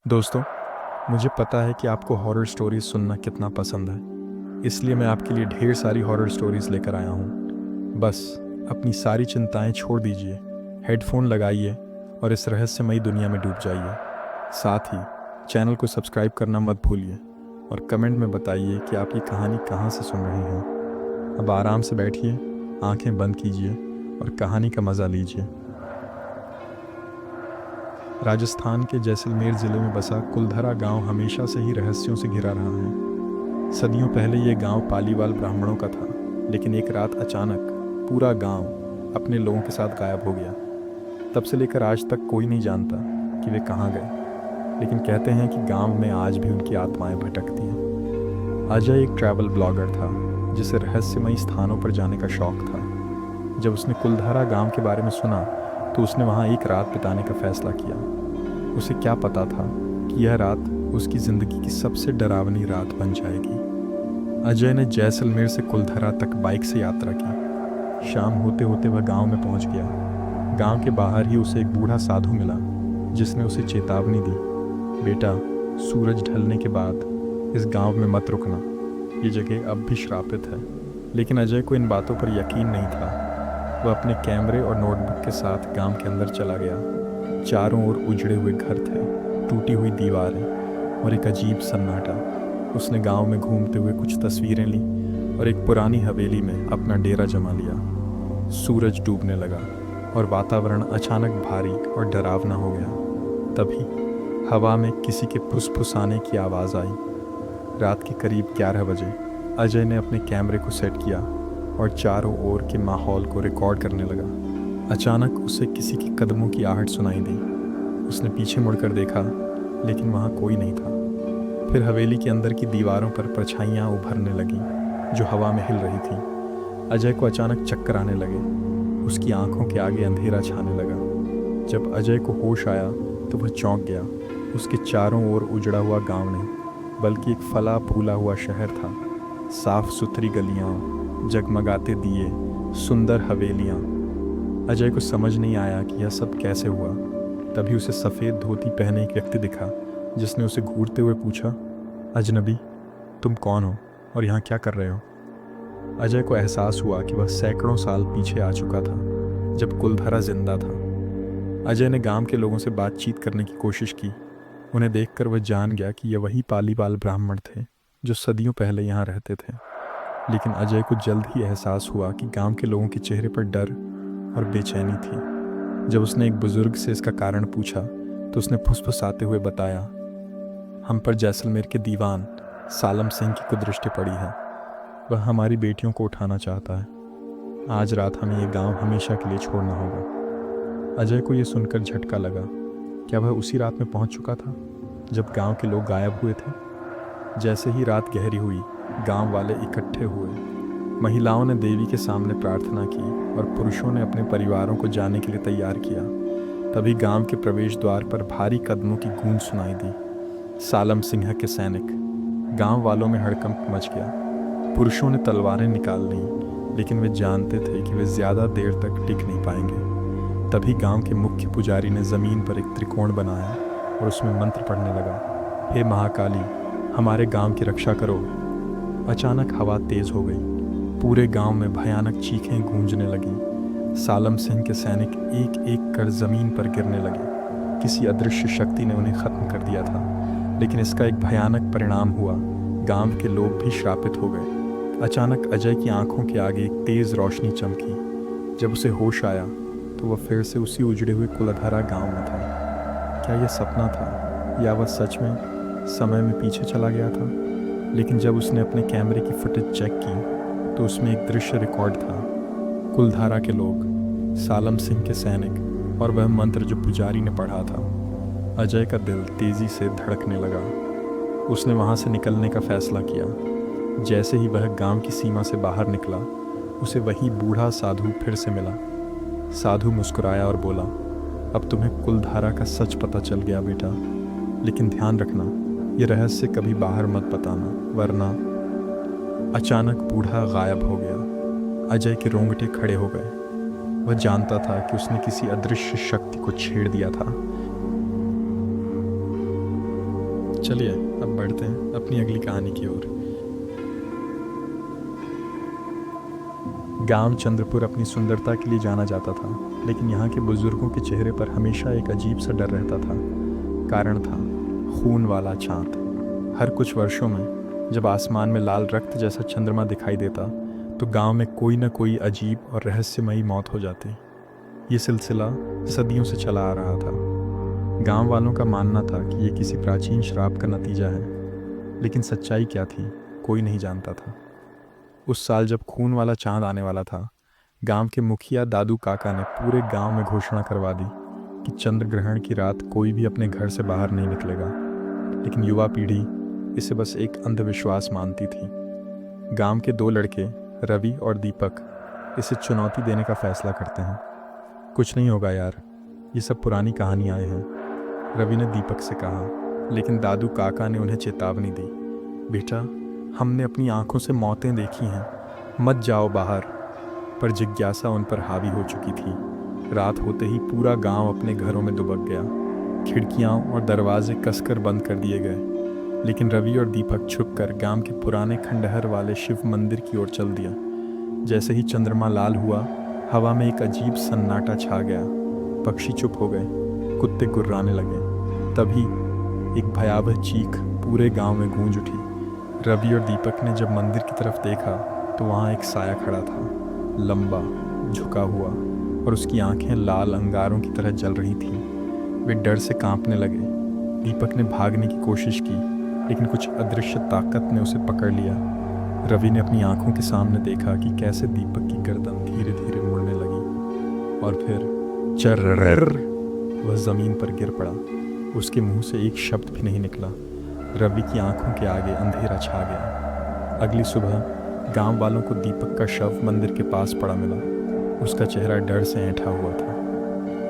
दोस्तों, मुझे पता है कि आपको हॉरर स्टोरीज सुनना कितना पसंद है, इसलिए मैं आपके लिए ढेर सारी हॉरर स्टोरीज लेकर आया हूँ। बस अपनी सारी चिंताएं छोड़ दीजिए, हेडफोन लगाइए और इस रहस्यमयी दुनिया में डूब जाइए। साथ ही चैनल को सब्सक्राइब करना मत भूलिए और कमेंट में बताइए कि आप ये कहानी कहाँ से सुन रहे हैं। अब आराम से बैठिए, आंखें बंद कीजिए और कहानी का मज़ा लीजिए। राजस्थान के जैसलमेर ज़िले में बसा कुलधरा गांव हमेशा से ही रहस्यों से घिरा रहा है। सदियों पहले ये गांव पालीवाल ब्राह्मणों का था, लेकिन एक रात अचानक पूरा गांव अपने लोगों के साथ गायब हो गया। तब से लेकर आज तक कोई नहीं जानता कि वे कहाँ गए, लेकिन कहते हैं कि गांव में आज भी उनकी आत्माएं भटकती हैं। अजय एक ट्रैवल ब्लॉगर था जिसे रहस्यमयी स्थानों पर जाने का शौक था। जब उसने कुलधरा गांव के बारे में सुना तो उसने वहां एक रात बिताने का फैसला किया। उसे क्या पता था कि यह रात उसकी ज़िंदगी की सबसे डरावनी रात बन जाएगी। अजय ने जैसलमेर से कुलधरा तक बाइक से यात्रा की। शाम होते होते वह गांव में पहुंच गया। गांव के बाहर ही उसे एक बूढ़ा साधु मिला जिसने उसे चेतावनी दी, बेटा, सूरज ढलने के बाद इस गांव में मत रुकना, ये जगह अब भी श्रापित है। लेकिन अजय को इन बातों पर यकीन नहीं था। वह अपने कैमरे और नोटबुक के साथ गांव के अंदर चला गया। चारों ओर उजड़े हुए घर थे, टूटी हुई दीवारें और एक अजीब सन्नाटा। उसने गांव में घूमते हुए कुछ तस्वीरें ली और एक पुरानी हवेली में अपना डेरा जमा लिया। सूरज डूबने लगा और वातावरण अचानक भारी और डरावना हो गया। तभी हवा में किसी के फुसफुसाने की आवाज़ आई। रात के करीब 11 बजे अजय ने अपने कैमरे को सेट किया और चारों ओर के माहौल को रिकॉर्ड करने लगा। अचानक उसे किसी के कदमों की आहट सुनाई दी। उसने पीछे मुड़कर देखा, लेकिन वहाँ कोई नहीं था। फिर हवेली के अंदर की दीवारों पर परछाइयाँ उभरने लगीं जो हवा में हिल रही थीं। अजय को अचानक चक्कर आने लगे। उसकी आंखों के आगे अंधेरा छाने लगा। जब अजय को होश आया तो वह चौंक गया। उसके चारों ओर उजड़ा हुआ गाँव नहीं, बल्कि एक फला फूला हुआ शहर था। साफ सुथरी गलियाँ, जगमगाते दिए, सुंदर हवेलियाँ। अजय को समझ नहीं आया कि यह सब कैसे हुआ। तभी उसे सफ़ेद धोती पहने एक व्यक्ति दिखा जिसने उसे घूरते हुए पूछा, अजनबी, तुम कौन हो और यहाँ क्या कर रहे हो? अजय को एहसास हुआ कि वह सैकड़ों साल पीछे आ चुका था, जब कुलधरा जिंदा था। अजय ने गांव के लोगों से बातचीत करने की कोशिश की। उन्हें देखकर वह जान गया कि ये वही पालीवाल ब्राह्मण थे जो सदियों पहले यहाँ रहते थे। लेकिन अजय को जल्द ही एहसास हुआ कि गांव के लोगों के चेहरे पर डर और बेचैनी थी। जब उसने एक बुजुर्ग से इसका कारण पूछा तो उसने फुसफुसाते हुए बताया, हम पर जैसलमेर के दीवान सालम सिंह की कुदृष्टि पड़ी है। वह हमारी बेटियों को उठाना चाहता है। आज रात हमें ये गांव हमेशा के लिए छोड़ना होगा। अजय को यह सुनकर झटका लगा। क्या वह उसी रात में पहुंच चुका था जब गांव के लोग गायब हुए थे? जैसे ही रात गहरी हुई, गांव वाले इकट्ठे हुए। महिलाओं ने देवी के सामने प्रार्थना की और पुरुषों ने अपने परिवारों को जाने के लिए तैयार किया। तभी गांव के प्रवेश द्वार पर भारी कदमों की गूंज सुनाई दी। सालम सिंह के सैनिक। गांव वालों में हड़कंप मच गया। पुरुषों ने तलवारें निकाल लीं, लेकिन वे जानते थे कि वे ज़्यादा देर तक टिक नहीं पाएंगे। तभी गांव के मुख्य पुजारी ने ज़मीन पर एक त्रिकोण बनाया और उसमें मंत्र पढ़ने लगा, हे महाकाली, हमारे गांव की रक्षा करो। अचानक हवा तेज हो गई। पूरे गांव में भयानक चीखें गूंजने लगीं। सालम सिंह के सैनिक एक एक कर जमीन पर गिरने लगे। किसी अदृश्य शक्ति ने उन्हें खत्म कर दिया था, लेकिन इसका एक भयानक परिणाम हुआ। गांव के लोग भी श्रापित हो गए। अचानक अजय की आंखों के आगे एक तेज रोशनी चमकी। जब उसे होश आया तो वह फिर से उसी उजड़े हुए कुलधरा गांव में था। क्या यह सपना था या वह सच में समय में पीछे चला गया था? लेकिन जब उसने अपने कैमरे की फुटेज चेक की तो उसमें एक दृश्य रिकॉर्ड था। कुलधारा के लोग, सालम सिंह के सैनिक और वह मंत्र जो पुजारी ने पढ़ा था। अजय का दिल तेजी से धड़कने लगा। उसने वहां से निकलने का फैसला किया। जैसे ही वह गांव की सीमा से बाहर निकला, उसे वही बूढ़ा साधु फिर से मिला। साधु मुस्कुराया और बोला, अब तुम्हें कुलधारा का सच पता चल गया बेटा, लेकिन ध्यान रखना, ये रहस्य कभी बाहर मत बताना, वरना। अचानक बूढ़ा गायब हो गया। अजय के रोंगटे खड़े हो गए। वह जानता था कि उसने किसी अदृश्य शक्ति को छेड़ दिया था। चलिए अब बढ़ते हैं अपनी अगली कहानी की ओर। गांव चंद्रपुर अपनी सुंदरता के लिए जाना जाता था, लेकिन यहाँ के बुजुर्गों के चेहरे पर हमेशा एक अजीब सा डर रहता था। कारण था खून वाला चांद। हर कुछ वर्षों में जब आसमान में लाल रक्त जैसा चंद्रमा दिखाई देता तो गांव में कोई न कोई अजीब और रहस्यमयी मौत हो जाती। ये सिलसिला सदियों से चला आ रहा था। गांव वालों का मानना था कि ये किसी प्राचीन श्राप का नतीजा है, लेकिन सच्चाई क्या थी कोई नहीं जानता था। उस साल जब खून वाला चांद आने वाला था, गांव के मुखिया दादू काका ने पूरे गांव में घोषणा करवा दी कि चंद्र ग्रहण की रात कोई भी अपने घर से बाहर नहीं निकलेगा। लेकिन युवा पीढ़ी इसे बस एक अंधविश्वास मानती थी। गांव के दो लड़के रवि और दीपक इसे चुनौती देने का फैसला करते हैं। कुछ नहीं होगा यार, ये सब पुरानी कहानियाँ हैं, रवि ने दीपक से कहा। लेकिन दादू काका ने उन्हें चेतावनी दी, बेटा हमने अपनी आंखों से मौतें देखी हैं, मत जाओ बाहर। पर जिज्ञासा उन पर हावी हो चुकी थी। रात होते ही पूरा गांव अपने घरों में दुबक गया। खिड़कियां और दरवाजे कसकर बंद कर दिए गए। लेकिन रवि और दीपक छुपकर गांव के पुराने खंडहर वाले शिव मंदिर की ओर चल दिया। जैसे ही चंद्रमा लाल हुआ, हवा में एक अजीब सन्नाटा छा गया। पक्षी चुप हो गए, कुत्ते गुर्राने लगे। तभी एक भयावह चीख पूरे गांव में गूंज उठी। रवि और दीपक ने जब मंदिर की तरफ देखा तो वहाँ एक साया खड़ा था, लंबा, झुका हुआ, और उसकी आंखें लाल अंगारों की तरह जल रही थीं। वे डर से कांपने लगे। दीपक ने भागने की कोशिश की, लेकिन कुछ अदृश्य ताकत ने उसे पकड़ लिया। रवि ने अपनी आंखों के सामने देखा कि कैसे दीपक की गर्दन धीरे धीरे मुड़ने लगी, और फिर चर्रर वह जमीन पर गिर पड़ा। उसके मुंह से एक शब्द भी नहीं निकला। रवि की आंखों के आगे अंधेरा छा गया। अगली सुबह गांव वालों को दीपक का शव मंदिर के पास पड़ा मिला। उसका चेहरा डर से ऐंठा हुआ था।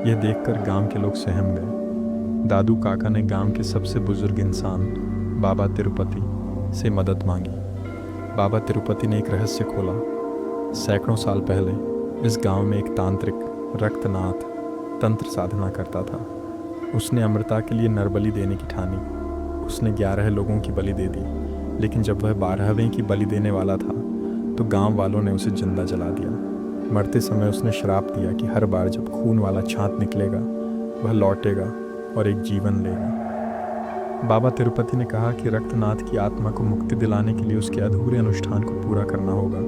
यह देखकर गांव के लोग सहम गए। दादू काका ने गांव के सबसे बुजुर्ग इंसान बाबा तिरुपति से मदद मांगी। बाबा तिरुपति ने एक रहस्य खोला। सैकड़ों साल पहले इस गांव में एक तांत्रिक रक्तनाथ तंत्र साधना करता था। उसने अमृता के लिए नरबलि देने की ठानी। उसने 11 लोगों की बलि दे दी, लेकिन जब वह 12वें की बलि देने वाला था तो गांव वालों ने उसे जिंदा जला दिया। मरते समय उसने श्राप दिया कि हर बार जब खून वाला छांट निकलेगा वह लौटेगा और एक जीवन लेगा। बाबा तिरुपति ने कहा कि रक्तनाथ की आत्मा को मुक्ति दिलाने के लिए उसके अधूरे अनुष्ठान को पूरा करना होगा,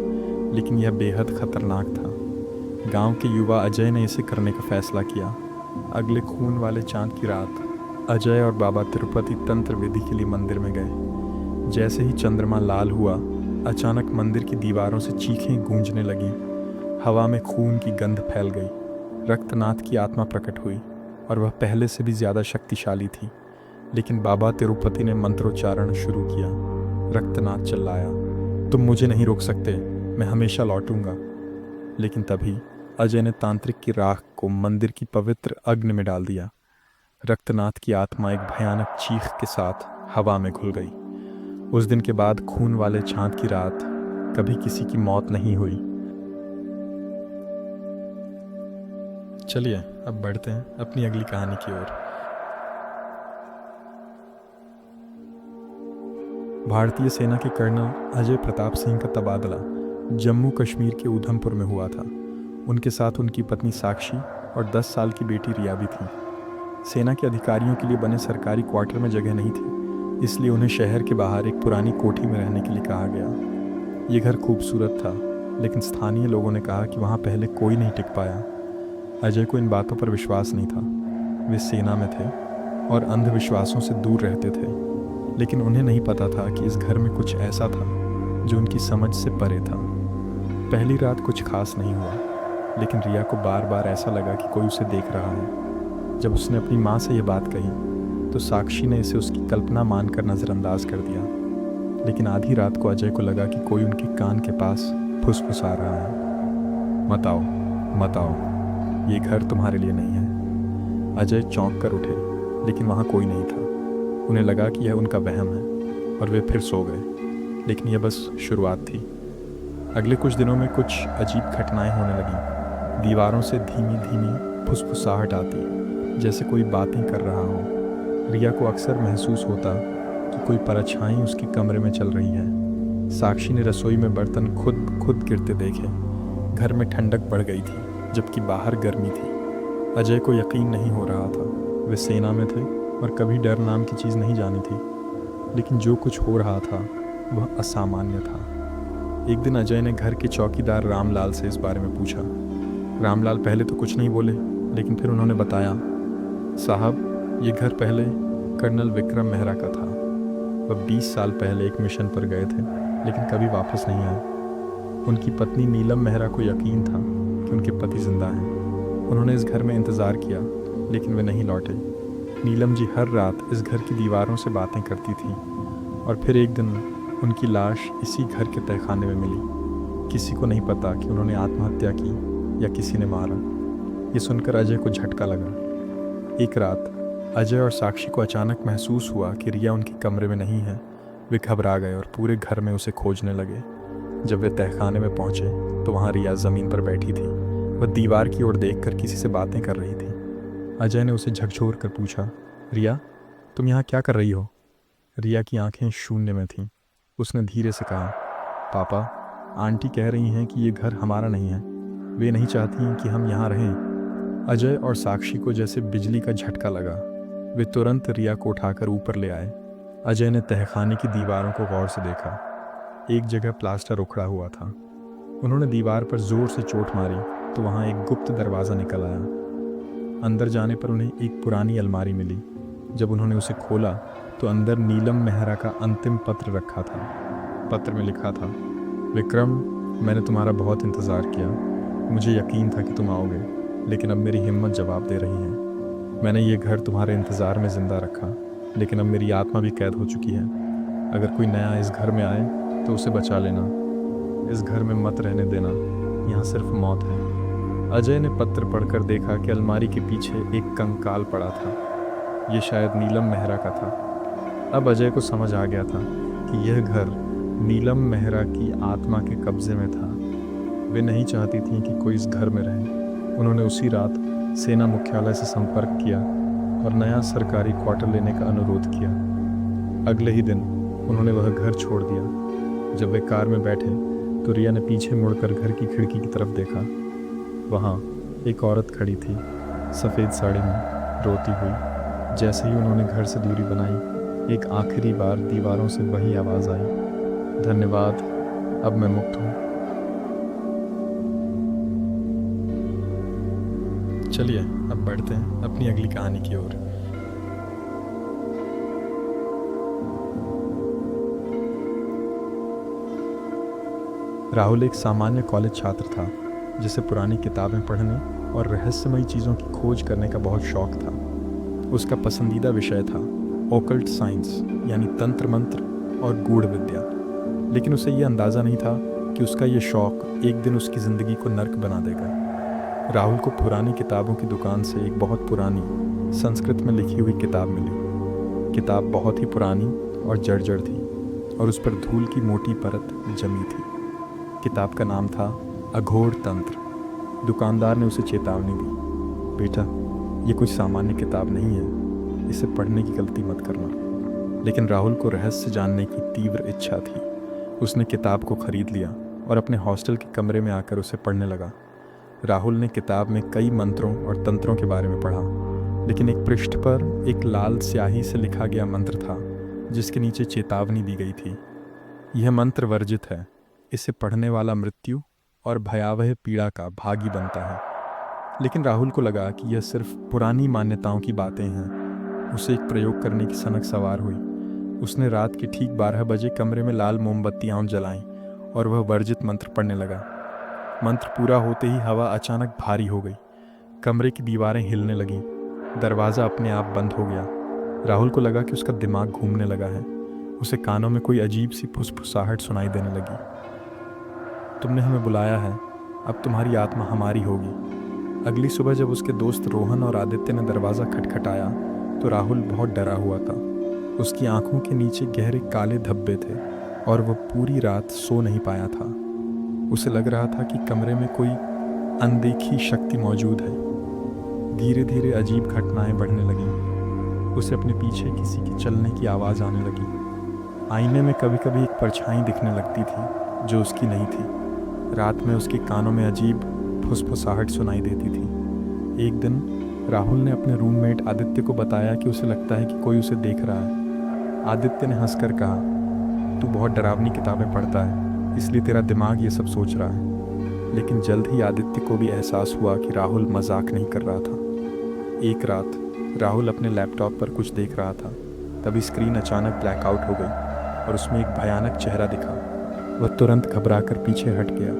लेकिन यह बेहद खतरनाक था। गांव के युवा अजय ने इसे करने का फैसला किया। अगले खून वाले चांद की रात अजय और बाबा तिरुपति तंत्र विधि के लिए मंदिर में गए। जैसे ही चंद्रमा लाल हुआ, अचानक मंदिर की दीवारों से चीखें गूंजने लगीं। हवा में खून की गंध फैल गई। रक्तनाथ की आत्मा प्रकट हुई और वह पहले से भी ज़्यादा शक्तिशाली थी। लेकिन बाबा तिरुपति ने मंत्रोच्चारण शुरू किया। रक्तनाथ चिल्लाया, तुम मुझे नहीं रोक सकते, मैं हमेशा लौटूंगा। लेकिन तभी अजय ने तांत्रिक की राख को मंदिर की पवित्र अग्नि में डाल दिया। रक्तनाथ की आत्मा एक भयानक चीख के साथ हवा में घुल गई। उस दिन के बाद खून वाले चांद की रात कभी किसी की मौत नहीं हुई। चलिए अब बढ़ते हैं अपनी अगली कहानी की ओर। भारतीय सेना के कर्नल अजय प्रताप सिंह का तबादला जम्मू कश्मीर के उधमपुर में हुआ था। उनके साथ उनकी पत्नी साक्षी और 10 साल की बेटी रिया भी थी। सेना के अधिकारियों के लिए बने सरकारी क्वार्टर में जगह नहीं थी, इसलिए उन्हें शहर के बाहर एक पुरानी कोठी में रहने के लिए कहा गया। ये घर खूबसूरत था, लेकिन स्थानीय लोगों ने कहा कि वहाँ पहले कोई नहीं टिक पाया। अजय को इन बातों पर विश्वास नहीं था। वे सेना में थे और अंधविश्वासों से दूर रहते थे, लेकिन उन्हें नहीं पता था कि इस घर में कुछ ऐसा था जो उनकी समझ से परे था। पहली रात कुछ खास नहीं हुआ, लेकिन रिया को बार बार ऐसा लगा कि कोई उसे देख रहा है। जब उसने अपनी माँ से यह बात कही तो साक्षी ने इसे उसकी कल्पना मानकर नज़रअंदाज कर दिया। लेकिन आधी रात को अजय को लगा कि कोई उनके कान के पास फुसफुसा रहा है, मत आओ, मत आओ, ये घर तुम्हारे लिए नहीं है। अजय चौंक कर उठे, लेकिन वहाँ कोई नहीं था। उन्हें लगा कि यह उनका वहम है और वे फिर सो गए। लेकिन यह बस शुरुआत थी। अगले कुछ दिनों में कुछ अजीब घटनाएं होने लगीं। दीवारों से धीमी धीमी फुसफुसाहट आती, जैसे कोई बातें कर रहा हो। रिया को अक्सर महसूस होता कि कोई परछाई उसके कमरे में चल रही है। साक्षी ने रसोई में बर्तन खुद खुद गिरते देखे। घर में ठंडक बढ़ गई थी जबकि बाहर गर्मी थी। अजय को यकीन नहीं हो रहा था। वे सेना में थे और कभी डर नाम की चीज़ नहीं जानी थी, लेकिन जो कुछ हो रहा था वह असामान्य था। एक दिन अजय ने घर के चौकीदार रामलाल से इस बारे में पूछा। रामलाल पहले तो कुछ नहीं बोले, लेकिन फिर उन्होंने बताया, साहब, ये घर पहले कर्नल विक्रम मेहरा का था। वह 20 साल पहले एक मिशन पर गए थे, लेकिन कभी वापस नहीं आए। उनकी पत्नी नीलम मेहरा को यकीन था कि उनके पति जिंदा हैं। उन्होंने इस घर में इंतज़ार किया, लेकिन वे नहीं लौटे। नीलम जी हर रात इस घर की दीवारों से बातें करती थीं, और फिर एक दिन उनकी लाश इसी घर के तहखाने में मिली। किसी को नहीं पता कि उन्होंने आत्महत्या की या किसी ने मारा। ये सुनकर अजय को झटका लगा। एक रात अजय और साक्षी को अचानक महसूस हुआ कि रिया उनके कमरे में नहीं है। वे घबरा गए और पूरे घर में उसे खोजने लगे। जब वे तहखाने में पहुंचे तो वहाँ रिया ज़मीन पर बैठी थी। वह दीवार की ओर देखकर किसी से बातें कर रही थी। अजय ने उसे झकझोर कर पूछा, रिया, तुम यहाँ क्या कर रही हो? रिया की आंखें शून्य में थीं। उसने धीरे से कहा, पापा, आंटी कह रही हैं कि ये घर हमारा नहीं है। वे नहीं चाहती कि हम यहाँ रहें। अजय और साक्षी को जैसे बिजली का झटका लगा। वे तुरंत रिया को उठाकर ऊपर ले आए। अजय ने तहखाने की दीवारों को गौर से देखा। एक जगह प्लास्टर उखड़ा हुआ था। उन्होंने दीवार पर जोर से चोट मारी तो वहाँ एक गुप्त दरवाज़ा निकल आया। अंदर जाने पर उन्हें एक पुरानी अलमारी मिली। जब उन्होंने उसे खोला तो अंदर नीलम मेहरा का अंतिम पत्र रखा था। पत्र में लिखा था, विक्रम, मैंने तुम्हारा बहुत इंतज़ार किया। मुझे यकीन था कि तुम आओगे, लेकिन अब मेरी हिम्मत जवाब दे रही है। मैंने ये घर तुम्हारे इंतज़ार में ज़िंदा रखा, लेकिन अब मेरी आत्मा भी कैद हो चुकी है। अगर कोई नया इस घर में आए तो उसे बचा लेना। इस घर में मत रहने देना, यहाँ सिर्फ मौत है। अजय ने पत्र पढ़कर देखा कि अलमारी के पीछे एक कंकाल पड़ा था। ये शायद नीलम मेहरा का था। अब अजय को समझ आ गया था कि यह घर नीलम मेहरा की आत्मा के कब्जे में था। वे नहीं चाहती थीं कि कोई इस घर में रहे। उन्होंने उसी रात सेना मुख्यालय से संपर्क किया और नया सरकारी क्वार्टर लेने का अनुरोध किया। अगले ही दिन उन्होंने वह घर छोड़ दिया। जब वे कार में बैठे तो रिया ने पीछे मुड़कर घर की खिड़की की तरफ देखा। वहाँ एक औरत खड़ी थी, सफ़ेद साड़ी में, रोती हुई। जैसे ही उन्होंने घर से दूरी बनाई, एक आखिरी बार दीवारों से वही आवाज़ आई, धन्यवाद, अब मैं मुक्त हूँ। चलिए अब बढ़ते हैं अपनी अगली कहानी की ओर। राहुल एक सामान्य कॉलेज छात्र था, जिसे पुरानी किताबें पढ़ने और रहस्यमयी चीज़ों की खोज करने का बहुत शौक था। उसका पसंदीदा विषय था ओकल्ट साइंस, यानी तंत्र मंत्र और गूढ़ विद्या। लेकिन उसे यह अंदाज़ा नहीं था कि उसका ये शौक एक दिन उसकी ज़िंदगी को नर्क बना देगा। राहुल को पुरानी किताबों की दुकान से एक बहुत पुरानी संस्कृत में लिखी हुई किताब मिली। किताब बहुत ही पुरानी और जर्जर थी और उस पर धूल की मोटी परत जमी थी। किताब का नाम था अघोर तंत्र। दुकानदार ने उसे चेतावनी दी, बेटा, ये कोई सामान्य किताब नहीं है, इसे पढ़ने की गलती मत करना। लेकिन राहुल को रहस्य जानने की तीव्र इच्छा थी। उसने किताब को खरीद लिया और अपने हॉस्टल के कमरे में आकर उसे पढ़ने लगा। राहुल ने किताब में कई मंत्रों और तंत्रों के बारे में पढ़ा, लेकिन एक पृष्ठ पर एक लाल स्याही से लिखा गया मंत्र था, जिसके नीचे चेतावनी दी गई थी, यह मंत्र वर्जित है, इसे पढ़ने वाला मृत्यु और भयावह पीड़ा का भागी बनता है। लेकिन राहुल को लगा कि यह सिर्फ पुरानी मान्यताओं की बातें हैं। उसे एक प्रयोग करने की सनक सवार हुई। उसने रात के ठीक 12 बजे कमरे में लाल मोमबत्तियाँ जलाईं और वह वर्जित मंत्र पढ़ने लगा। मंत्र पूरा होते ही हवा अचानक भारी हो गई। कमरे की दीवारें हिलने लगीं। दरवाज़ा अपने आप बंद हो गया। राहुल को लगा कि उसका दिमाग घूमने लगा है। उसे कानों में कोई अजीब सी फुसफुसाहट सुनाई देने लगी। तुमने हमें बुलाया है, अब तुम्हारी आत्मा हमारी होगी। अगली सुबह जब उसके दोस्त रोहन और आदित्य ने दरवाज़ा खटखटाया तो राहुल बहुत डरा हुआ था। उसकी आंखों के नीचे गहरे काले धब्बे थे और वह पूरी रात सो नहीं पाया था। उसे लग रहा था कि कमरे में कोई अनदेखी शक्ति मौजूद है। धीरे धीरे अजीब घटनाएं बढ़ने लगीं। उसे अपने पीछे किसी की चलने की आवाज़ आने लगी। आईने में कभी कभी एक परछाई दिखने लगती थी जो उसकी नहीं थी। रात में उसके कानों में अजीब फुसफुसाहट सुनाई देती थी। एक दिन राहुल ने अपने रूममेट आदित्य को बताया कि उसे लगता है कि कोई उसे देख रहा है। आदित्य ने हंसकर कहा, तू बहुत डरावनी किताबें पढ़ता है, इसलिए तेरा दिमाग ये सब सोच रहा है। लेकिन जल्द ही आदित्य को भी एहसास हुआ कि राहुल मजाक नहीं कर रहा था। एक रात राहुल अपने लैपटॉप पर कुछ देख रहा था, तभी स्क्रीन अचानक ब्लैकआउट हो गई और उसमें एक भयानक चेहरा दिखा। वह तुरंत घबराकर पीछे हट गया।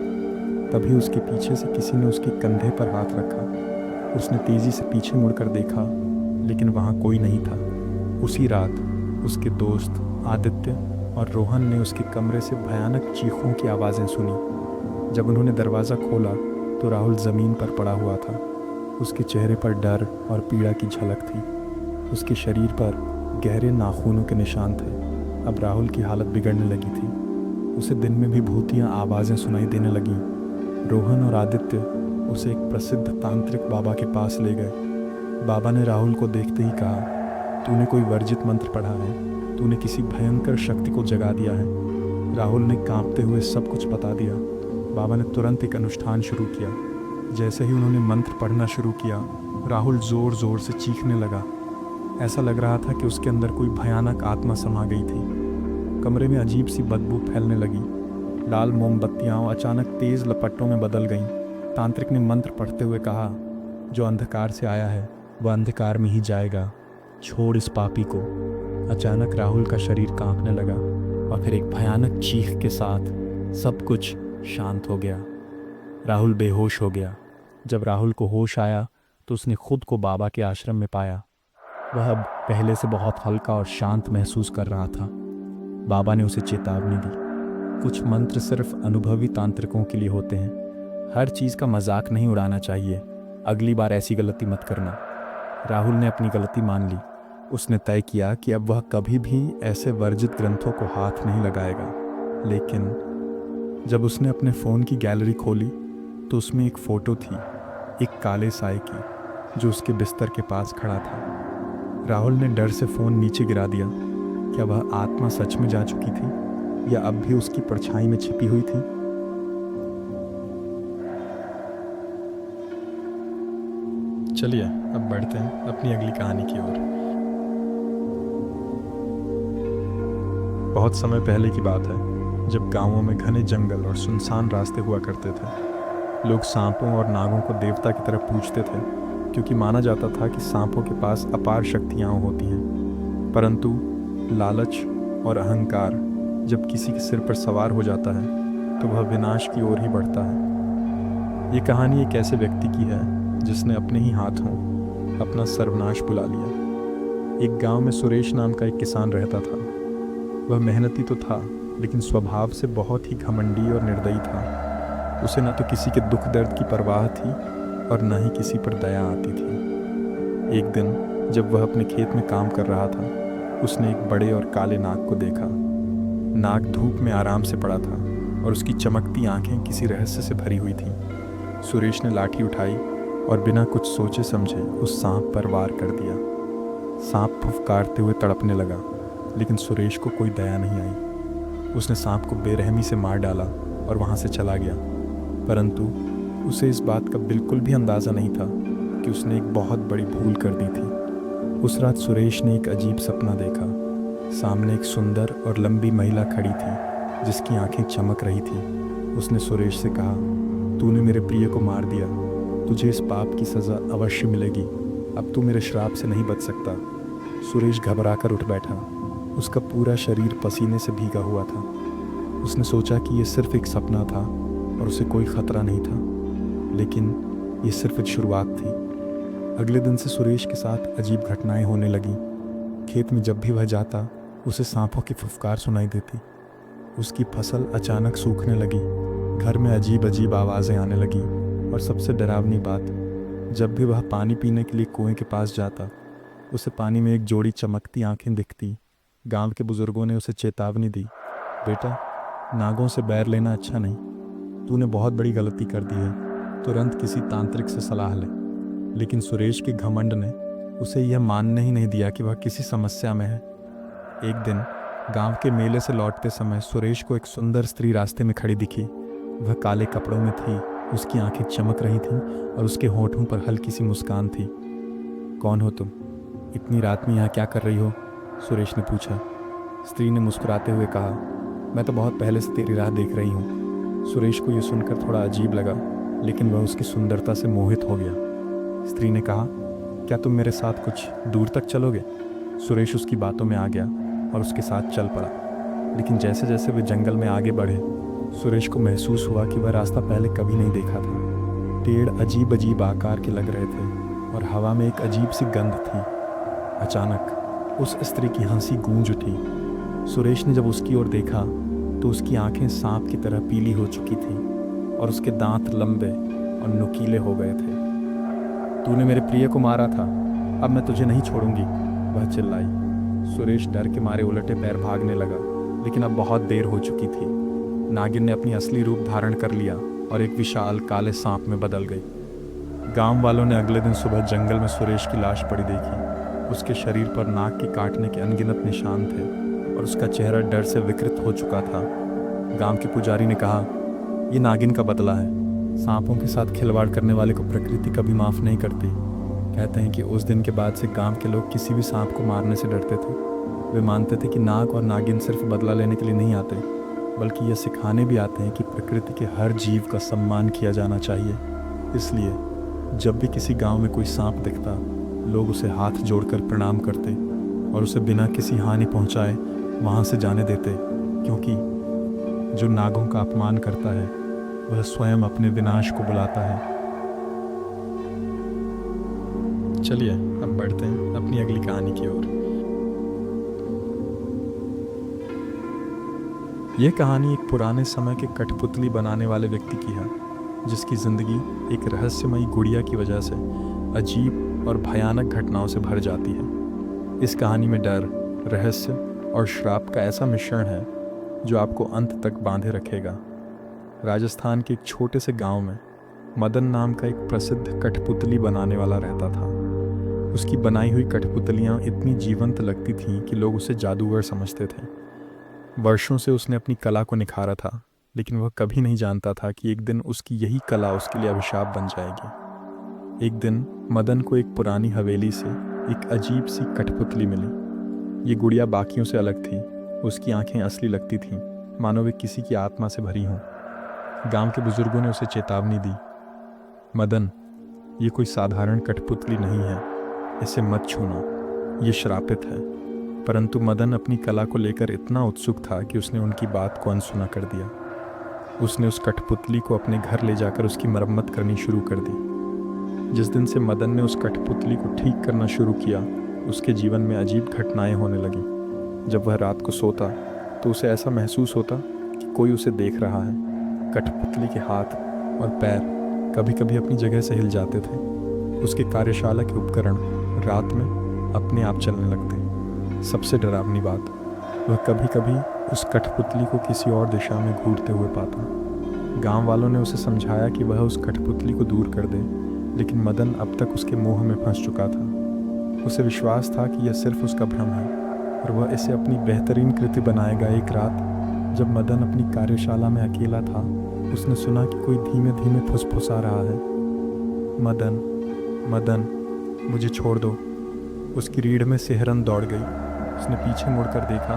तभी उसके पीछे से किसी ने उसके कंधे पर हाथ रखा। उसने तेजी से पीछे मुड़कर देखा, लेकिन वहाँ कोई नहीं था। उसी रात उसके दोस्त आदित्य और रोहन ने उसके कमरे से भयानक चीखों की आवाज़ें सुनी। जब उन्होंने दरवाज़ा खोला तो राहुल ज़मीन पर पड़ा हुआ था। उसके चेहरे पर डर और पीड़ा की झलक थी। उसके शरीर पर गहरे नाखूनों के निशान थे। अब राहुल की हालत बिगड़ने लगी थी। उसे दिन में भी भूतियाँ आवाज़ें सुनाई देने लगीं। रोहन और आदित्य उसे एक प्रसिद्ध तांत्रिक बाबा के पास ले गए। बाबा ने राहुल को देखते ही कहा, तूने कोई वर्जित मंत्र पढ़ा है, तूने किसी भयंकर शक्ति को जगा दिया है। राहुल ने कांपते हुए सब कुछ बता दिया। बाबा ने तुरंत एक अनुष्ठान शुरू किया। जैसे ही उन्होंने मंत्र पढ़ना शुरू किया, राहुल ज़ोर ज़ोर से चीखने लगा। ऐसा लग रहा था कि उसके अंदर कोई भयानक आत्मा समा गई थी। कमरे में अजीब सी बदबू फैलने लगी। लाल मोमबत्तियाँ अचानक तेज़ लपटों में बदल गईं। तांत्रिक ने मंत्र पढ़ते हुए कहा, जो अंधकार से आया है वह अंधकार में ही जाएगा, छोड़ इस पापी को। अचानक राहुल का शरीर कांपने लगा और फिर एक भयानक चीख के साथ सब कुछ शांत हो गया। राहुल बेहोश हो गया। जब राहुल को होश आया तो उसने खुद को बाबा के आश्रम में पाया। वह अब पहले से बहुत हल्का और शांत महसूस कर रहा था। बाबा ने उसे चेतावनी दी, कुछ मंत्र सिर्फ अनुभवी तांत्रिकों के लिए होते हैं। हर चीज़ का मजाक नहीं उड़ाना चाहिए। अगली बार ऐसी गलती मत करना। राहुल ने अपनी गलती मान ली। उसने तय किया कि अब वह कभी भी ऐसे वर्जित ग्रंथों को हाथ नहीं लगाएगा। लेकिन जब उसने अपने फ़ोन की गैलरी खोली तो उसमें एक फ़ोटो थी, एक काले साए की, जो उसके बिस्तर के पास खड़ा था। राहुल ने डर से फ़ोन नीचे गिरा दिया। क्या वह आत्मा सच में जा चुकी थी या अब भी उसकी परछाई में छिपी हुई थी? चलिए अब बढ़ते हैं अपनी अगली कहानी की ओर। बहुत समय पहले की बात है, जब गांवों में घने जंगल और सुनसान रास्ते हुआ करते थे। लोग सांपों और नागों को देवता की तरह पूजते थे, क्योंकि माना जाता था कि सांपों के पास अपार शक्तियाँ होती हैं। परंतु लालच और अहंकार जब किसी के सिर पर सवार हो जाता है तो वह विनाश की ओर ही बढ़ता है। ये कहानी एक ऐसे व्यक्ति की है जिसने अपने ही हाथों अपना सर्वनाश बुला लिया। एक गांव में सुरेश नाम का एक किसान रहता था। वह मेहनती तो था, लेकिन स्वभाव से बहुत ही घमंडी और निर्दयी था। उसे न तो किसी के दुख दर्द की परवाह थी और न ही किसी पर दया आती थी। एक दिन जब वह अपने खेत में काम कर रहा था, उसने एक बड़े और काले नाग को देखा। नाग धूप में आराम से पड़ा था और उसकी चमकती आंखें किसी रहस्य से भरी हुई थीं। सुरेश ने लाठी उठाई और बिना कुछ सोचे समझे उस सांप पर वार कर दिया। सांप फुफकारते हुए तड़पने लगा, लेकिन सुरेश को कोई दया नहीं आई। उसने सांप को बेरहमी से मार डाला और वहाँ से चला गया। परंतु उसे इस बात का बिल्कुल भी अंदाज़ा नहीं था कि उसने एक बहुत बड़ी भूल कर दी थी। उस रात सुरेश ने एक अजीब सपना देखा। सामने एक सुंदर और लंबी महिला खड़ी थी, जिसकी आंखें चमक रही थी। उसने सुरेश से कहा, तूने मेरे प्रिय को मार दिया, तुझे इस पाप की सज़ा अवश्य मिलेगी। अब तू मेरे श्राप से नहीं बच सकता। सुरेश घबरा कर उठ बैठा। उसका पूरा शरीर पसीने से भीगा हुआ था। उसने सोचा कि यह सिर्फ एक सपना था और उसे कोई खतरा नहीं था, लेकिन ये सिर्फ एक शुरुआत थी। अगले दिन से सुरेश के साथ अजीब घटनाएं होने लगीं। खेत में जब भी वह जाता, उसे सांपों की फुफकार सुनाई देती। उसकी फसल अचानक सूखने लगी। घर में अजीब अजीब आवाज़ें आने लगीं और सबसे डरावनी बात, जब भी वह पानी पीने के लिए कुएं के पास जाता, उसे पानी में एक जोड़ी चमकती आंखें दिखती। गांव के बुजुर्गों ने उसे चेतावनी दी, बेटा, नागों से बैर लेना अच्छा नहीं। तूने बहुत बड़ी गलती कर दी है, तुरंत किसी तांत्रिक से सलाह ले। लेकिन सुरेश के घमंड ने उसे यह मानने ही नहीं दिया कि वह किसी समस्या में है। एक दिन गांव के मेले से लौटते समय सुरेश को एक सुंदर स्त्री रास्ते में खड़ी दिखी। वह काले कपड़ों में थी, उसकी आंखें चमक रही थीं और उसके होठों पर हल्की सी मुस्कान थी। कौन हो तुम? इतनी रात में यहाँ क्या कर रही हो? सुरेश ने पूछा। स्त्री ने मुस्कुराते हुए कहा, मैं तो बहुत पहले से तेरी राह देख रही हूँ। सुरेश को यह सुनकर थोड़ा अजीब लगा, लेकिन वह उसकी सुंदरता से मोहित हो गया। स्त्री ने कहा, क्या तुम मेरे साथ कुछ दूर तक चलोगे? सुरेश उसकी बातों में आ गया और उसके साथ चल पड़ा। लेकिन जैसे जैसे वे जंगल में आगे बढ़े, सुरेश को महसूस हुआ कि वह रास्ता पहले कभी नहीं देखा था। पेड़ अजीब अजीब आकार के लग रहे थे और हवा में एक अजीब सी गंध थी। अचानक उस स्त्री की हंसी गूंज उठी। सुरेश ने जब उसकी ओर देखा तो उसकी आंखें सांप की तरह पीली हो चुकी थी और उसके दांत लंबे और नुकीले हो गए थे। तूने मेरे प्रिय को मारा था, अब मैं तुझे नहीं छोड़ूंगी, वह चिल्लाई। सुरेश डर के मारे उलटे पैर भागने लगा, लेकिन अब बहुत देर हो चुकी थी। नागिन ने अपनी असली रूप धारण कर लिया और एक विशाल काले सांप में बदल गई। गांव वालों ने अगले दिन सुबह जंगल में सुरेश की लाश पड़ी देखी। उसके शरीर पर नाग के काटने के अनगिनत निशान थे और उसका चेहरा डर से विकृत हो चुका था। गांव के पुजारी ने कहा, ये नागिन का बदला है। सांपों के साथ खिलवाड़ करने वाले को प्रकृति कभी माफ़ नहीं करती। कहते हैं कि उस दिन के बाद से गांव के लोग किसी भी सांप को मारने से डरते थे। वे मानते थे कि नाग और नागिन सिर्फ बदला लेने के लिए नहीं आते, बल्कि ये सिखाने भी आते हैं कि प्रकृति के हर जीव का सम्मान किया जाना चाहिए। इसलिए जब भी किसी गांव में कोई सांप दिखता, लोग उसे हाथ जोड़कर प्रणाम करते और उसे बिना किसी हानि पहुंचाए वहां से जाने देते, क्योंकि जो नागों का अपमान करता है वह स्वयं अपने विनाश को बुलाता है। चलिए अब बढ़ते हैं अपनी अगली कहानी की ओर। यह कहानी एक पुराने समय के कठपुतली बनाने वाले व्यक्ति की है, जिसकी जिंदगी एक रहस्यमयी गुड़िया की वजह से अजीब और भयानक घटनाओं से भर जाती है। इस कहानी में डर, रहस्य और श्राप का ऐसा मिश्रण है जो आपको अंत तक बांधे रखेगा। राजस्थान के एक छोटे से गांव में मदन नाम का एक प्रसिद्ध कठपुतली बनाने वाला रहता था। उसकी बनाई हुई कठपुतलियां इतनी जीवंत लगती थीं कि लोग उसे जादूगर समझते थे। वर्षों से उसने अपनी कला को निखारा था, लेकिन वह कभी नहीं जानता था कि एक दिन उसकी यही कला उसके लिए अभिशाप बन जाएगी। एक दिन मदन को एक पुरानी हवेली से एक अजीब सी कठपुतली मिली। ये गुड़िया बाकियों से अलग थी। उसकी आंखें असली लगती थीं, मानो वे किसी की आत्मा से भरी हों। गांव के बुजुर्गों ने उसे चेतावनी दी, मदन, ये कोई साधारण कठपुतली नहीं है, इसे मत छूना, ये श्रापित है। परंतु मदन अपनी कला को लेकर इतना उत्सुक था कि उसने उनकी बात को अनसुना कर दिया। उसने उस कठपुतली को अपने घर ले जाकर उसकी मरम्मत करनी शुरू कर दी। जिस दिन से मदन ने उस कठपुतली को ठीक करना शुरू किया, उसके जीवन में अजीब घटनाएं होने लगीं। जब वह रात को सोता तो उसे ऐसा महसूस होता कि कोई उसे देख रहा है। कठपुतली के हाथ और पैर कभी कभी अपनी जगह से हिल जाते थे। उसके कार्यशाला के उपकरण रात में अपने आप चलने लगते। सबसे डरावनी बात, वह कभी कभी उस कठपुतली को किसी और दिशा में घूरते हुए पाता। गांव वालों ने उसे समझाया कि वह उस कठपुतली को दूर कर दे, लेकिन मदन अब तक उसके मोह में फंस चुका था। उसे विश्वास था कि यह सिर्फ उसका भ्रम है और वह इसे अपनी बेहतरीन कृति बनाएगा। एक रात जब मदन अपनी कार्यशाला में अकेला था, उसने सुना कि कोई धीमे धीमे फुसफुसा रहा है, मदन, मदन, मुझे छोड़ दो। उसकी रीढ़ में सिहरन दौड़ गई। उसने पीछे मुड़कर देखा,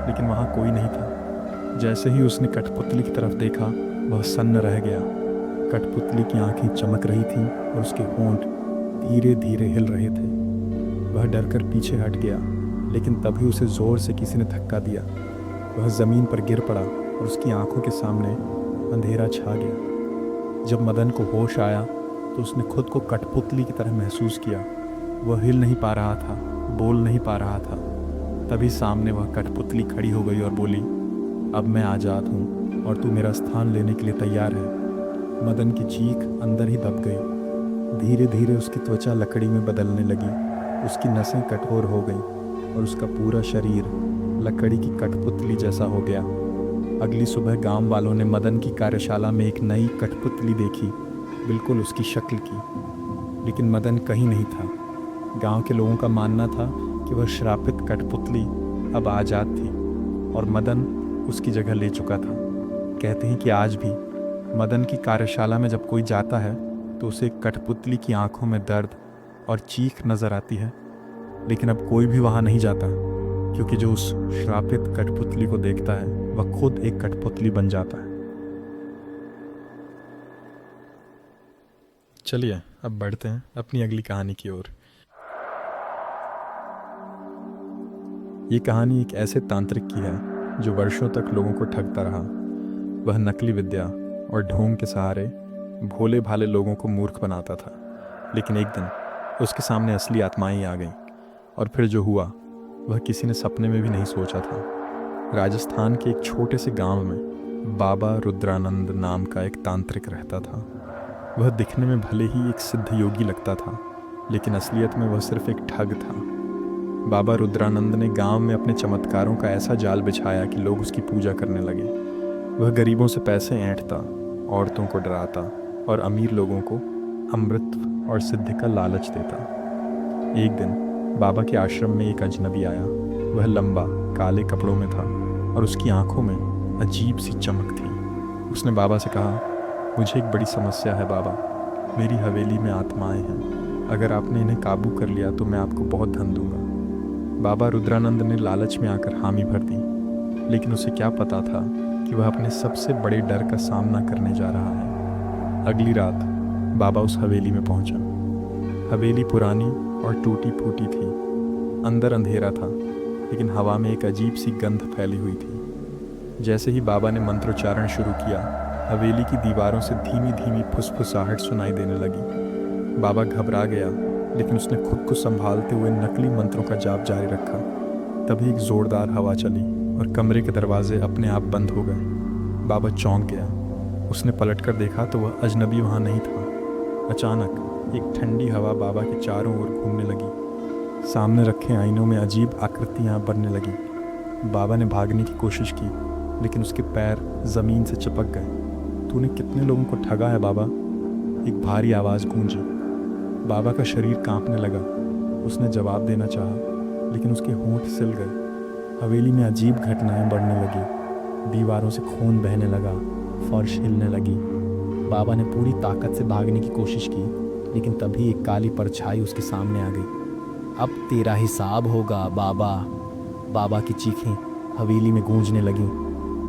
लेकिन वहाँ कोई नहीं था। जैसे ही उसने कठपुतली की तरफ देखा, वह सन्न रह गया। कठपुतली की आंखें चमक रही थीं और उसके होंठ धीरे धीरे हिल रहे थे। वह डरकर पीछे हट गया, लेकिन तभी उसे जोर से किसी ने धक्का दिया। वह जमीन पर गिर पड़ा और उसकी आंखों के सामने अंधेरा छा गया। जब मदन को होश आया तो उसने खुद को कठपुतली की तरह महसूस किया। वह हिल नहीं पा रहा था, बोल नहीं पा रहा था। तभी सामने वह कठपुतली खड़ी हो गई और बोली, अब मैं आज़ाद हूँ और तू मेरा स्थान लेने के लिए तैयार है। मदन की चीख अंदर ही दब गई। धीरे धीरे उसकी त्वचा लकड़ी में बदलने लगी। उसकी नसें कठोर हो गईं और उसका पूरा शरीर लकड़ी की कठपुतली जैसा हो गया। अगली सुबह गांव वालों ने मदन की कार्यशाला में एक नई कठपुतली देखी, बिल्कुल उसकी शक्ल की। लेकिन मदन कहीं नहीं था। गांव के लोगों का मानना था कि वह श्रापित कठपुतली अब आज़ाद थी। और मदन उसकी जगह ले चुका था। कहते हैं कि आज भी मदन की कार्यशाला में जब कोई जाता है तो उसे कठपुतली की आंखों में दर्द और चीख नजर आती है, लेकिन अब कोई भी वहां नहीं जाता, क्योंकि जो उस श्रापित कठपुतली को देखता है वह खुद एक कठपुतली बन जाता है। चलिए अब बढ़ते हैं अपनी अगली कहानी की ओर। ये कहानी एक ऐसे तांत्रिक की है जो वर्षों तक लोगों को ठगता रहा। वह नकली विद्या और ढोंग के सहारे भोले भाले लोगों को मूर्ख बनाता था, लेकिन एक दिन उसके सामने असली आत्माएं आ गईं, और फिर जो हुआ वह किसी ने सपने में भी नहीं सोचा था। राजस्थान के एक छोटे से गांव में बाबा रुद्रानंद नाम का एक तांत्रिक रहता था। वह दिखने में भले ही एक सिद्ध योगी लगता था, लेकिन असलियत में वह सिर्फ एक ठग था। बाबा रुद्रानंद ने गांव में अपने चमत्कारों का ऐसा जाल बिछाया कि लोग उसकी पूजा करने लगे। वह गरीबों से पैसे ऐंठता, औरतों को डराता और अमीर लोगों को अमृत और सिद्धि का लालच देता। एक दिन बाबा के आश्रम में एक अजनबी आया। वह लंबा काले कपड़ों में था और उसकी आंखों में अजीब सी चमक थी। उसने बाबा से कहा, मुझे एक बड़ी समस्या है बाबा, मेरी हवेली में आत्माएं हैं। अगर आपने इन्हें काबू कर लिया तो मैं आपको बहुत धन दूंगा। बाबा रुद्रानंद ने लालच में आकर हामी भर दी, लेकिन उसे क्या पता था कि वह अपने सबसे बड़े डर का सामना करने जा रहा है। अगली रात बाबा उस हवेली में पहुंचा। हवेली पुरानी और टूटी फूटी थी। अंदर अंधेरा था, लेकिन हवा में एक अजीब सी गंध फैली हुई थी। जैसे ही बाबा ने मंत्रोच्चारण शुरू किया, हवेली की दीवारों से धीमी धीमी फुसफुसाहट सुनाई देने लगी। बाबा घबरा गया, लेकिन उसने खुद को संभालते हुए नकली मंत्रों का जाप जारी रखा। तभी एक जोरदार हवा चली और कमरे के दरवाजे अपने आप बंद हो गए। बाबा चौंक गया। उसने पलटकर देखा तो वह अजनबी वहाँ नहीं था। अचानक एक ठंडी हवा बाबा के चारों ओर घूमने लगी। सामने रखे आईनों में अजीब आकृतियाँ बनने लगी। बाबा ने भागने की कोशिश की, लेकिन उसके पैर जमीन से चिपक गए। तूने कितने लोगों को ठगा है बाबा? एक भारी आवाज़ गूंजी। बाबा का शरीर कांपने लगा। उसने जवाब देना चाहा, लेकिन उसके होंठ सिल गए। हवेली में अजीब घटनाएं बढ़ने लगी। दीवारों से खून बहने लगा, फर्श हिलने लगी। बाबा ने पूरी ताकत से भागने की कोशिश की, लेकिन तभी एक काली परछाई उसके सामने आ गई। अब तेरा हिसाब होगा बाबा। बाबा की चीखें हवेली में गूंजने लगीं।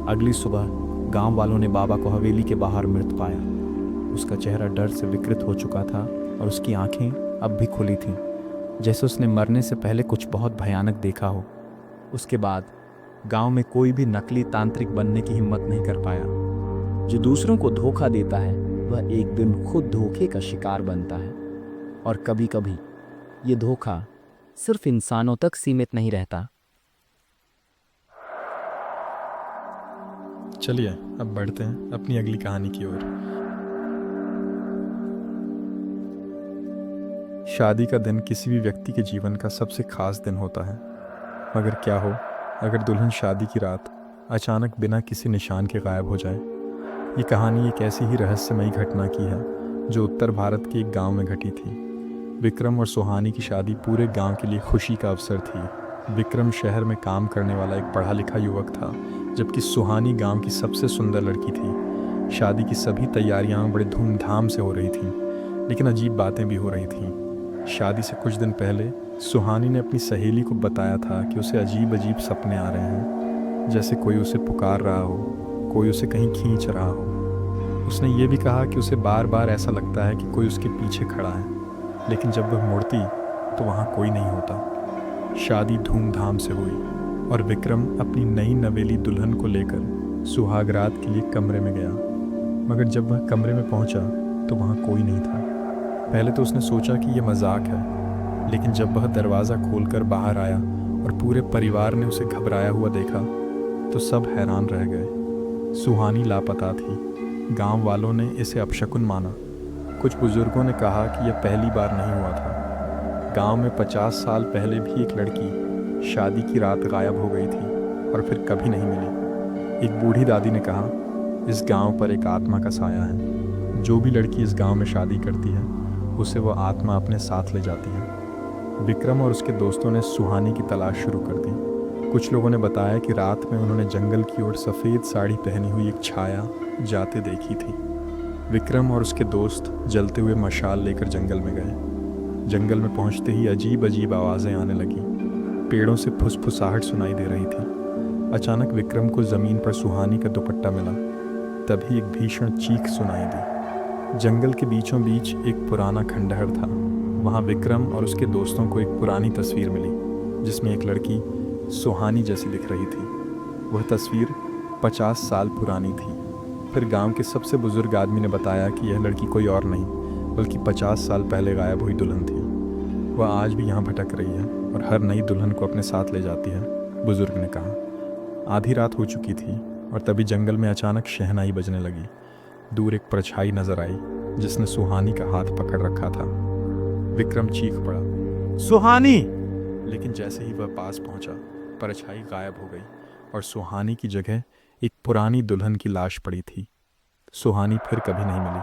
अगली सुबह गांव वालों ने बाबा को हवेली के बाहर मृत पाया। उसका चेहरा डर से विकृत हो चुका था और उसकी आंखें अब भी खुली थीं, जैसे उसने मरने से पहले कुछ बहुत भयानक देखा हो। उसके बाद गांव में कोई भी नकली तांत्रिक बनने की हिम्मत नहीं कर पाया। जो दूसरों को धोखा देता है वह एक दिन खुद धोखे का शिकार बनता है, और कभी कभी ये धोखा सिर्फ इंसानों तक सीमित नहीं रहता। चलिए अब बढ़ते हैं अपनी अगली कहानी की ओर। शादी का दिन किसी भी व्यक्ति के जीवन का सबसे खास दिन होता है, मगर क्या हो अगर दुल्हन शादी की रात अचानक बिना किसी निशान के गायब हो जाए। ये कहानी एक ऐसी ही रहस्यमयी घटना की है जो उत्तर भारत के एक गांव में घटी थी। विक्रम और सुहानी की शादी पूरे गांव के लिए खुशी का अवसर थी। विक्रम शहर में काम करने वाला एक पढ़ा लिखा युवक था, जबकि सुहानी गांव की सबसे सुंदर लड़की थी। शादी की सभी तैयारियां बड़े धूमधाम से हो रही थीं, लेकिन अजीब बातें भी हो रही थीं। शादी से कुछ दिन पहले सुहानी ने अपनी सहेली को बताया था कि उसे अजीब अजीब सपने आ रहे हैं, जैसे कोई उसे पुकार रहा हो, कोई उसे कहीं खींच रहा हो। उसने ये भी कहा कि उसे बार बार ऐसा लगता है कि कोई उसके पीछे खड़ा है, लेकिन जब वह मुड़ती तो वहाँ कोई नहीं होता। शादी धूमधाम से हुई और विक्रम अपनी नई नवेली दुल्हन को लेकर सुहागरात के लिए कमरे में गया, मगर जब वह कमरे में पहुंचा तो वहाँ कोई नहीं था। पहले तो उसने सोचा कि यह मजाक है, लेकिन जब वह दरवाज़ा खोलकर बाहर आया और पूरे परिवार ने उसे घबराया हुआ देखा तो सब हैरान रह गए। सुहानी लापता थी। गांव वालों ने इसे अपशकुन माना। कुछ बुजुर्गों ने कहा कि यह पहली बार नहीं हुआ था। गांव में 50 साल पहले भी एक लड़की शादी की रात गायब हो गई थी और फिर कभी नहीं मिली। एक बूढ़ी दादी ने कहा, इस गांव पर एक आत्मा का साया है। जो भी लड़की इस गांव में शादी करती है उसे वह आत्मा अपने साथ ले जाती है। विक्रम और उसके दोस्तों ने सुहानी की तलाश शुरू कर दी। कुछ लोगों ने बताया कि रात में उन्होंने जंगल की ओर सफ़ेद साड़ी पहनी हुई एक छाया जाते देखी थी। विक्रम और उसके दोस्त जलते हुए मशाल लेकर जंगल में गए। जंगल में पहुंचते ही अजीब अजीब आवाज़ें आने लगी। पेड़ों से फुसफुसाहट सुनाई दे रही थी। अचानक विक्रम को ज़मीन पर सुहानी का दुपट्टा मिला। तभी एक भीषण चीख सुनाई दी। जंगल के बीचों बीच एक पुराना खंडहर था। वहाँ विक्रम और उसके दोस्तों को एक पुरानी तस्वीर मिली जिसमें एक लड़की सुहानी जैसी दिख रही थी। वह तस्वीर 50 साल पुरानी थी। फिर गांव के सबसे बुजुर्ग आदमी ने बताया कि यह लड़की कोई और नहीं बल्कि 50 साल पहले गायब हुई दुल्हन थी। वह आज भी यहाँ भटक रही है और हर नई दुल्हन को अपने साथ ले जाती है, बुजुर्ग ने कहा। आधी रात हो चुकी थी और तभी जंगल में अचानक शहनाई बजने लगी। दूर एक परछाई नजर आई जिसने सुहानी का हाथ पकड़ रखा था। विक्रम चीख पड़ा, सुहानी! लेकिन जैसे ही वह पास पहुंचा, परछाई गायब हो गई और सुहानी की जगह एक पुरानी दुल्हन की लाश पड़ी थी। सुहानी फिर कभी नहीं मिली।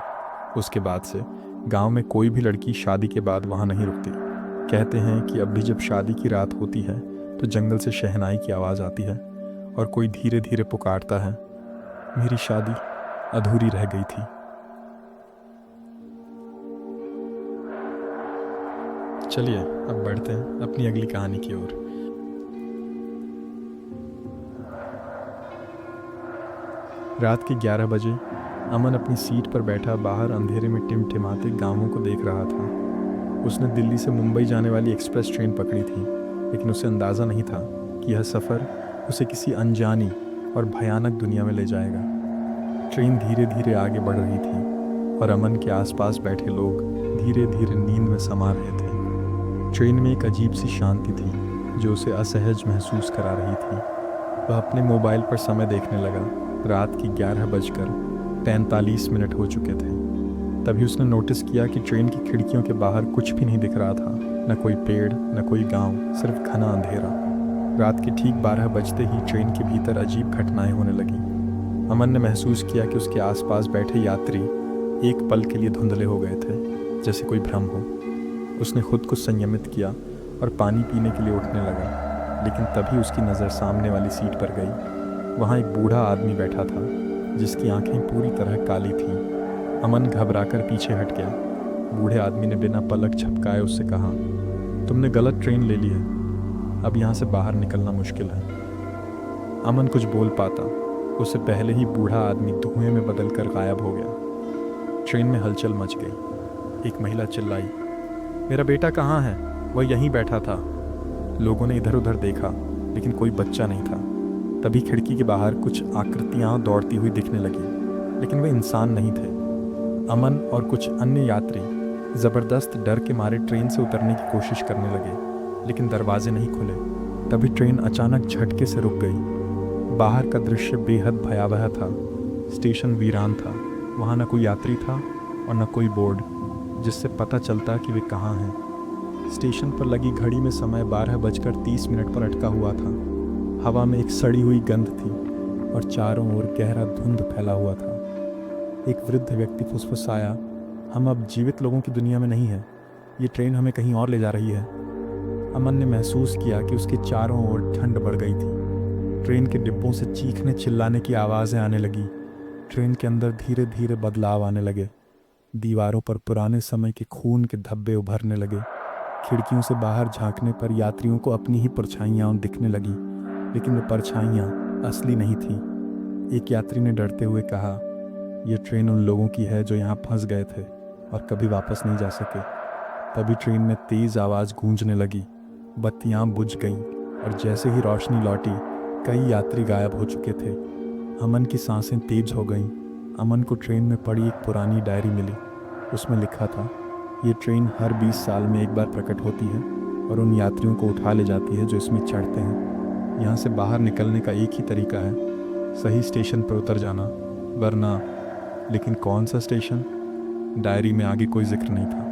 उसके बाद से गांव में कोई भी लड़की शादी के बाद वहां नहीं रुकती। कहते हैं कि अब भी जब शादी की रात होती है तो जंगल से शहनाई की आवाज़ आती है और कोई धीरे धीरे पुकारता है, मेरी शादी अधूरी रह गई थी। चलिए अब बढ़ते हैं अपनी अगली कहानी की ओर। रात के 11 बजे अमन अपनी सीट पर बैठा बाहर अंधेरे में टिमटिमाते गांवों को देख रहा था। उसने दिल्ली से मुंबई जाने वाली एक्सप्रेस ट्रेन पकड़ी थी, लेकिन उसे अंदाज़ा नहीं था कि यह सफ़र उसे किसी अनजानी और भयानक दुनिया में ले जाएगा। ट्रेन धीरे धीरे आगे बढ़ रही थी और अमन के आसपास बैठे लोग धीरे धीरे नींद में समा रहे थे। ट्रेन में एक अजीब सी शांति थी जो उसे असहज महसूस करा रही थी। वह अपने मोबाइल पर समय देखने लगा। रात की 11:43 हो चुके थे। तभी उसने नोटिस किया कि ट्रेन की खिड़कियों के बाहर कुछ भी नहीं दिख रहा था। न कोई पेड़, न कोई गांव, सिर्फ घना अंधेरा। रात के ठीक 12 बजते ही ट्रेन के भीतर अजीब घटनाएं होने लगीं। अमन ने महसूस किया कि उसके आसपास बैठे यात्री एक पल के लिए धुंधले हो गए थे, जैसे कोई भ्रम हो। उसने खुद को संयमित किया और पानी पीने के लिए उठने लगा, लेकिन तभी उसकी नज़र सामने वाली सीट पर गई। वहाँ एक बूढ़ा आदमी बैठा था जिसकी आंखें पूरी तरह काली थीं। अमन घबराकर पीछे हट गया। बूढ़े आदमी ने बिना पलक झपकाए उससे कहा, तुमने गलत ट्रेन ले ली है, अब यहाँ से बाहर निकलना मुश्किल है। अमन कुछ बोल पाता उससे पहले ही बूढ़ा आदमी धुएं में बदलकर गायब हो गया। ट्रेन में हलचल मच गई। एक महिला चिल्लाई, मेरा बेटा कहाँ है? वह यहीं बैठा था। लोगों ने इधर उधर देखा, लेकिन कोई बच्चा नहीं था। तभी खिड़की के बाहर कुछ आकृतियाँ दौड़ती हुई दिखने लगी, लेकिन वे इंसान नहीं थे। अमन और कुछ अन्य यात्री ज़बरदस्त डर के मारे ट्रेन से उतरने की कोशिश करने लगे, लेकिन दरवाजे नहीं खुले। तभी ट्रेन अचानक झटके से रुक गई। बाहर का दृश्य बेहद भयावह था। स्टेशन वीरान था। वहाँ न कोई यात्री था और न कोई बोर्ड जिससे पता चलता कि वे कहाँ हैं। स्टेशन पर लगी घड़ी में समय 12:30 पर अटका हुआ था। हवा में एक सड़ी हुई गंध थी और चारों ओर गहरा धुंध फैला हुआ था। एक वृद्ध व्यक्ति फुसफुसाया, हम अब जीवित लोगों की दुनिया में नहीं हैं। ये ट्रेन हमें कहीं और ले जा रही है। अमन ने महसूस किया कि उसके चारों ओर ठंड बढ़ गई थी। ट्रेन के डिब्बों से चीखने चिल्लाने की आवाज़ें आने लगी। ट्रेन के अंदर धीरे धीरे बदलाव आने लगे। दीवारों पर पुराने समय के खून के धब्बे उभरने लगे। खिड़कियों से बाहर झांकने पर यात्रियों को अपनी ही परछाइयाँ दिखने लगी, लेकिन वे परछाइयाँ असली नहीं थीं। एक यात्री ने डरते हुए कहा, यह ट्रेन उन लोगों की है जो यहाँ फंस गए थे और कभी वापस नहीं जा सके। तभी ट्रेन में तेज़ आवाज़ गूंजने लगी। बत्तियाँ बुझ गईं और जैसे ही रोशनी लौटी, कई यात्री गायब हो चुके थे। अमन की सांसें तेज हो गईं। अमन को ट्रेन में पड़ी एक पुरानी डायरी मिली। उसमें लिखा था, ये ट्रेन हर 20 साल में एक बार प्रकट होती है और उन यात्रियों को उठा ले जाती है जो इसमें चढ़ते हैं। यहाँ से बाहर निकलने का एक ही तरीका है, सही स्टेशन पर उतर जाना, वरना। लेकिन कौन सा स्टेशन? डायरी में आगे कोई जिक्र नहीं था।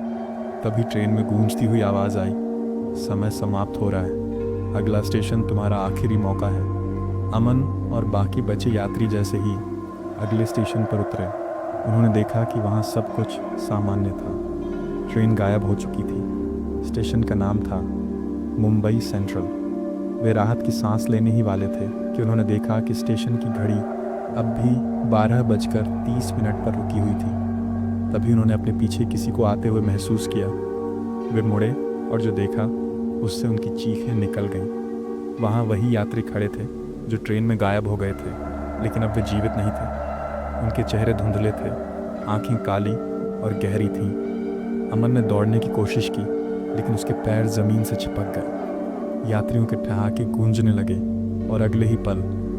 तभी ट्रेन में गूंजती हुई आवाज़ आई, समय समाप्त हो रहा है, अगला स्टेशन तुम्हारा आखिरी मौका है। अमन और बाकी बचे यात्री जैसे ही अगले स्टेशन पर उतरे, उन्होंने देखा कि वहाँ सब कुछ सामान्य था। ट्रेन गायब हो चुकी थी। स्टेशन का नाम था मुंबई सेंट्रल। वे राहत की सांस लेने ही वाले थे कि उन्होंने देखा कि स्टेशन की घड़ी अब भी 12:30 पर रुकी हुई थी। तभी उन्होंने अपने पीछे किसी को आते हुए महसूस किया। वे मुड़े और जो देखा उससे उनकी चीखें निकल गईं। वहाँ वही यात्री खड़े थे जो ट्रेन में गायब हो गए थे, लेकिन अब वे जीवित नहीं थे। उनके चेहरे धुंधले थे, आंखें काली और गहरी थीं। अमन ने दौड़ने की कोशिश की, लेकिन उसके पैर ज़मीन से चिपक गए। यात्रियों के ठहाके गूंजने लगे और अगले ही पल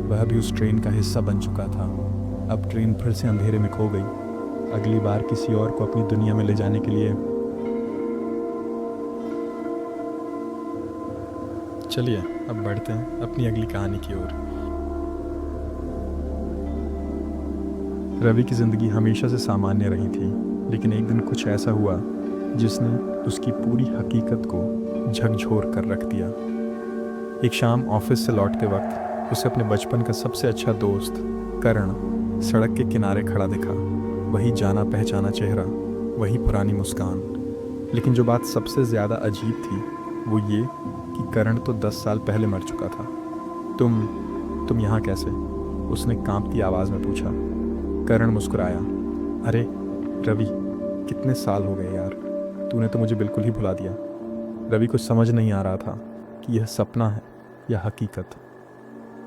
वह भी उस ट्रेन का हिस्सा बन चुका था। अब ट्रेन फिर से अंधेरे में खो गई, अगली बार किसी और को अपनी दुनिया में ले जाने के लिए। चलिए अब बढ़ते हैं अपनी अगली कहानी की ओर। रवि की ज़िंदगी हमेशा से सामान्य रही थी, लेकिन एक दिन कुछ ऐसा हुआ जिसने उसकी पूरी हकीकत को झकझोर कर रख दिया। एक शाम ऑफिस से लौटते वक्त उसे अपने बचपन का सबसे अच्छा दोस्त करण सड़क के किनारे खड़ा दिखा। वही जाना पहचाना चेहरा, वही पुरानी मुस्कान। लेकिन जो बात सबसे ज़्यादा अजीब थी वो ये कि करण तो 10 साल पहले मर चुका था। तुम यहाँ कैसे? उसने कांपती आवाज़ में पूछा। करण मुस्कुराया। अरे रवि, कितने साल हो गए यार, तूने तो मुझे बिल्कुल ही भुला दिया। रवि को समझ नहीं आ रहा था कि यह सपना है या हकीकत।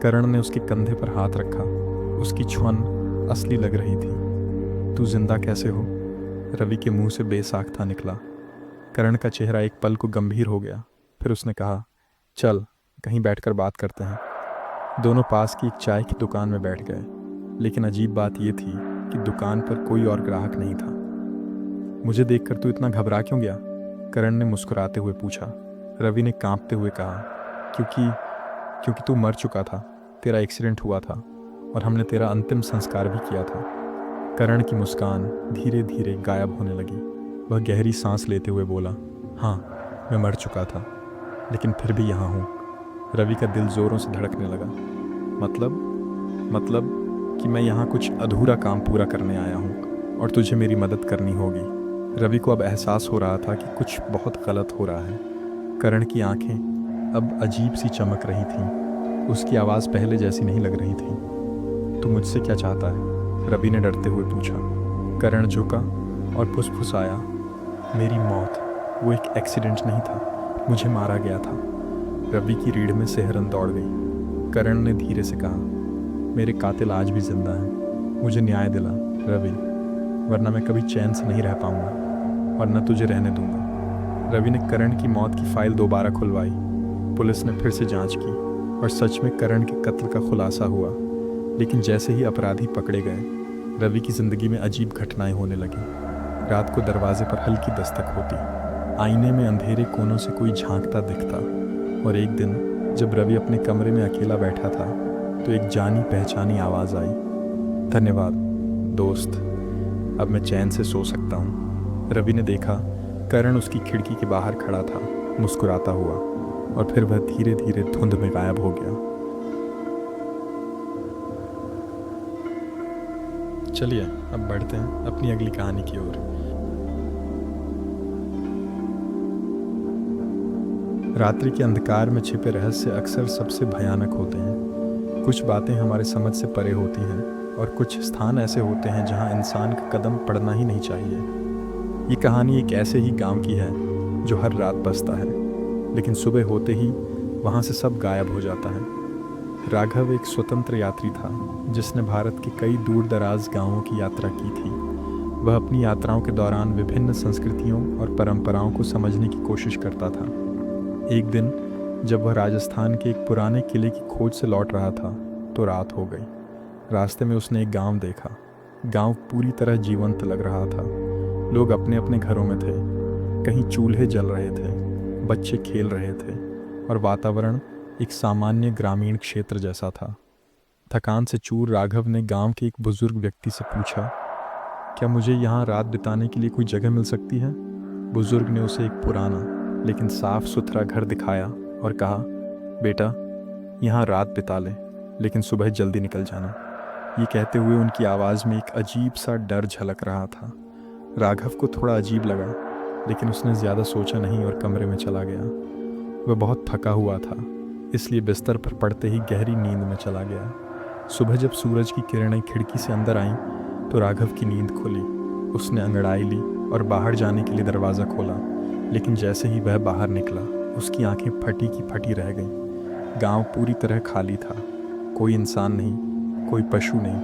करण ने उसके कंधे पर हाथ रखा। उसकी छुअन असली लग रही थी। तू जिंदा कैसे हो? रवि के मुंह से बेसाख्ता निकला। करण का चेहरा एक पल को गंभीर हो गया। फिर उसने कहा, चल कहीं बैठकर बात करते हैं। दोनों पास की एक चाय की दुकान में बैठ गए। लेकिन अजीब बात यह थी कि दुकान पर कोई और ग्राहक नहीं था। मुझे देखकर तू इतना घबरा क्यों गया? करण ने मुस्कुराते हुए पूछा। रवि ने कांपते हुए कहा, क्योंकि तू मर चुका था, तेरा एक्सीडेंट हुआ था और हमने तेरा अंतिम संस्कार भी किया था। करण की मुस्कान धीरे धीरे गायब होने लगी। वह गहरी सांस लेते हुए बोला, हाँ मैं मर चुका था, लेकिन फिर भी यहाँ हूँ। रवि का दिल जोरों से धड़कने लगा। मतलब कि मैं यहाँ कुछ अधूरा काम पूरा करने आया हूँ और तुझे मेरी मदद करनी होगी। रवि को अब एहसास हो रहा था कि कुछ बहुत गलत हो रहा है। करण की आंखें अब अजीब सी चमक रही थीं। उसकी आवाज़ पहले जैसी नहीं लग रही थी। तू मुझसे क्या चाहता है? रवि ने डरते हुए पूछा। करण झुका और फुसफुसाया, मेरी मौत। वो एक एक्सीडेंट नहीं था, मुझे मारा गया था। रवि की रीढ़ में सिहरन दौड़ गई। करण ने धीरे से कहा, मेरे कातिल आज भी जिंदा हैं। मुझे न्याय दिला रवि, वरना मैं कभी चैन से नहीं रह पाऊंगा और न तुझे रहने दूंगा। रवि ने करण की मौत की फाइल दोबारा खुलवाई। पुलिस ने फिर से जांच की और सच में करण के कत्ल का खुलासा हुआ। लेकिन जैसे ही अपराधी पकड़े गए, रवि की ज़िंदगी में अजीब घटनाएं होने लगीं। रात को दरवाजे पर हल्की दस्तक होती, आईने में अंधेरे कोनों से कोई झांकता दिखता, और एक दिन जब रवि अपने कमरे में अकेला बैठा था तो एक जानी पहचानी आवाज़ आई, धन्यवाद दोस्त, अब मैं चैन से सो सकता हूँ। रवि ने देखा करण उसकी खिड़की के बाहर खड़ा था, मुस्कुराता हुआ, और फिर वह धीरे धीरे धुंध में गायब हो गया। चलिए अब बढ़ते हैं अपनी अगली कहानी की ओर। रात्रि के अंधकार में छिपे रहस्य अक्सर सबसे भयानक होते हैं। कुछ बातें हमारे समझ से परे होती हैं और कुछ स्थान ऐसे होते हैं जहां इंसान का कदम पड़ना ही नहीं चाहिए। ये कहानी एक ऐसे ही गांव की है जो हर रात बसता है, लेकिन सुबह होते ही वहाँ से सब गायब हो जाता है। राघव एक स्वतंत्र यात्री था जिसने भारत के कई दूर दराज गांवों की यात्रा की थी। वह अपनी यात्राओं के दौरान विभिन्न संस्कृतियों और परंपराओं को समझने की कोशिश करता था। एक दिन जब वह राजस्थान के एक पुराने किले की खोज से लौट रहा था तो रात हो गई। रास्ते में उसने एक गांव देखा। गांव पूरी तरह जीवंत लग रहा था। लोग अपने अपने घरों में थे, कहीं चूल्हे जल रहे थे, बच्चे खेल रहे थे, और वातावरण एक सामान्य ग्रामीण क्षेत्र जैसा था। थकान से चूर राघव ने गांव के एक बुजुर्ग व्यक्ति से पूछा, क्या मुझे यहाँ रात बिताने के लिए कोई जगह मिल सकती है? बुजुर्ग ने उसे एक पुराना लेकिन साफ सुथरा घर दिखाया और कहा, बेटा यहाँ रात बिता ले, लेकिन सुबह जल्दी निकल जाना। ये कहते हुए उनकी आवाज़ में एक अजीब सा डर झलक रहा था। राघव को थोड़ा अजीब लगा, लेकिन उसने ज़्यादा सोचा नहीं और कमरे में चला गया। वह बहुत थका हुआ था, इसलिए बिस्तर पर पड़ते ही गहरी नींद में चला गया। सुबह जब सूरज की किरणें खिड़की से अंदर आईं तो राघव की नींद खुली। उसने अंगड़ाई ली और बाहर जाने के लिए दरवाज़ा खोला, लेकिन जैसे ही वह बाहर निकला उसकी आंखें फटी की फटी रह गईं। गांव पूरी तरह खाली था, कोई इंसान नहीं, कोई पशु नहीं,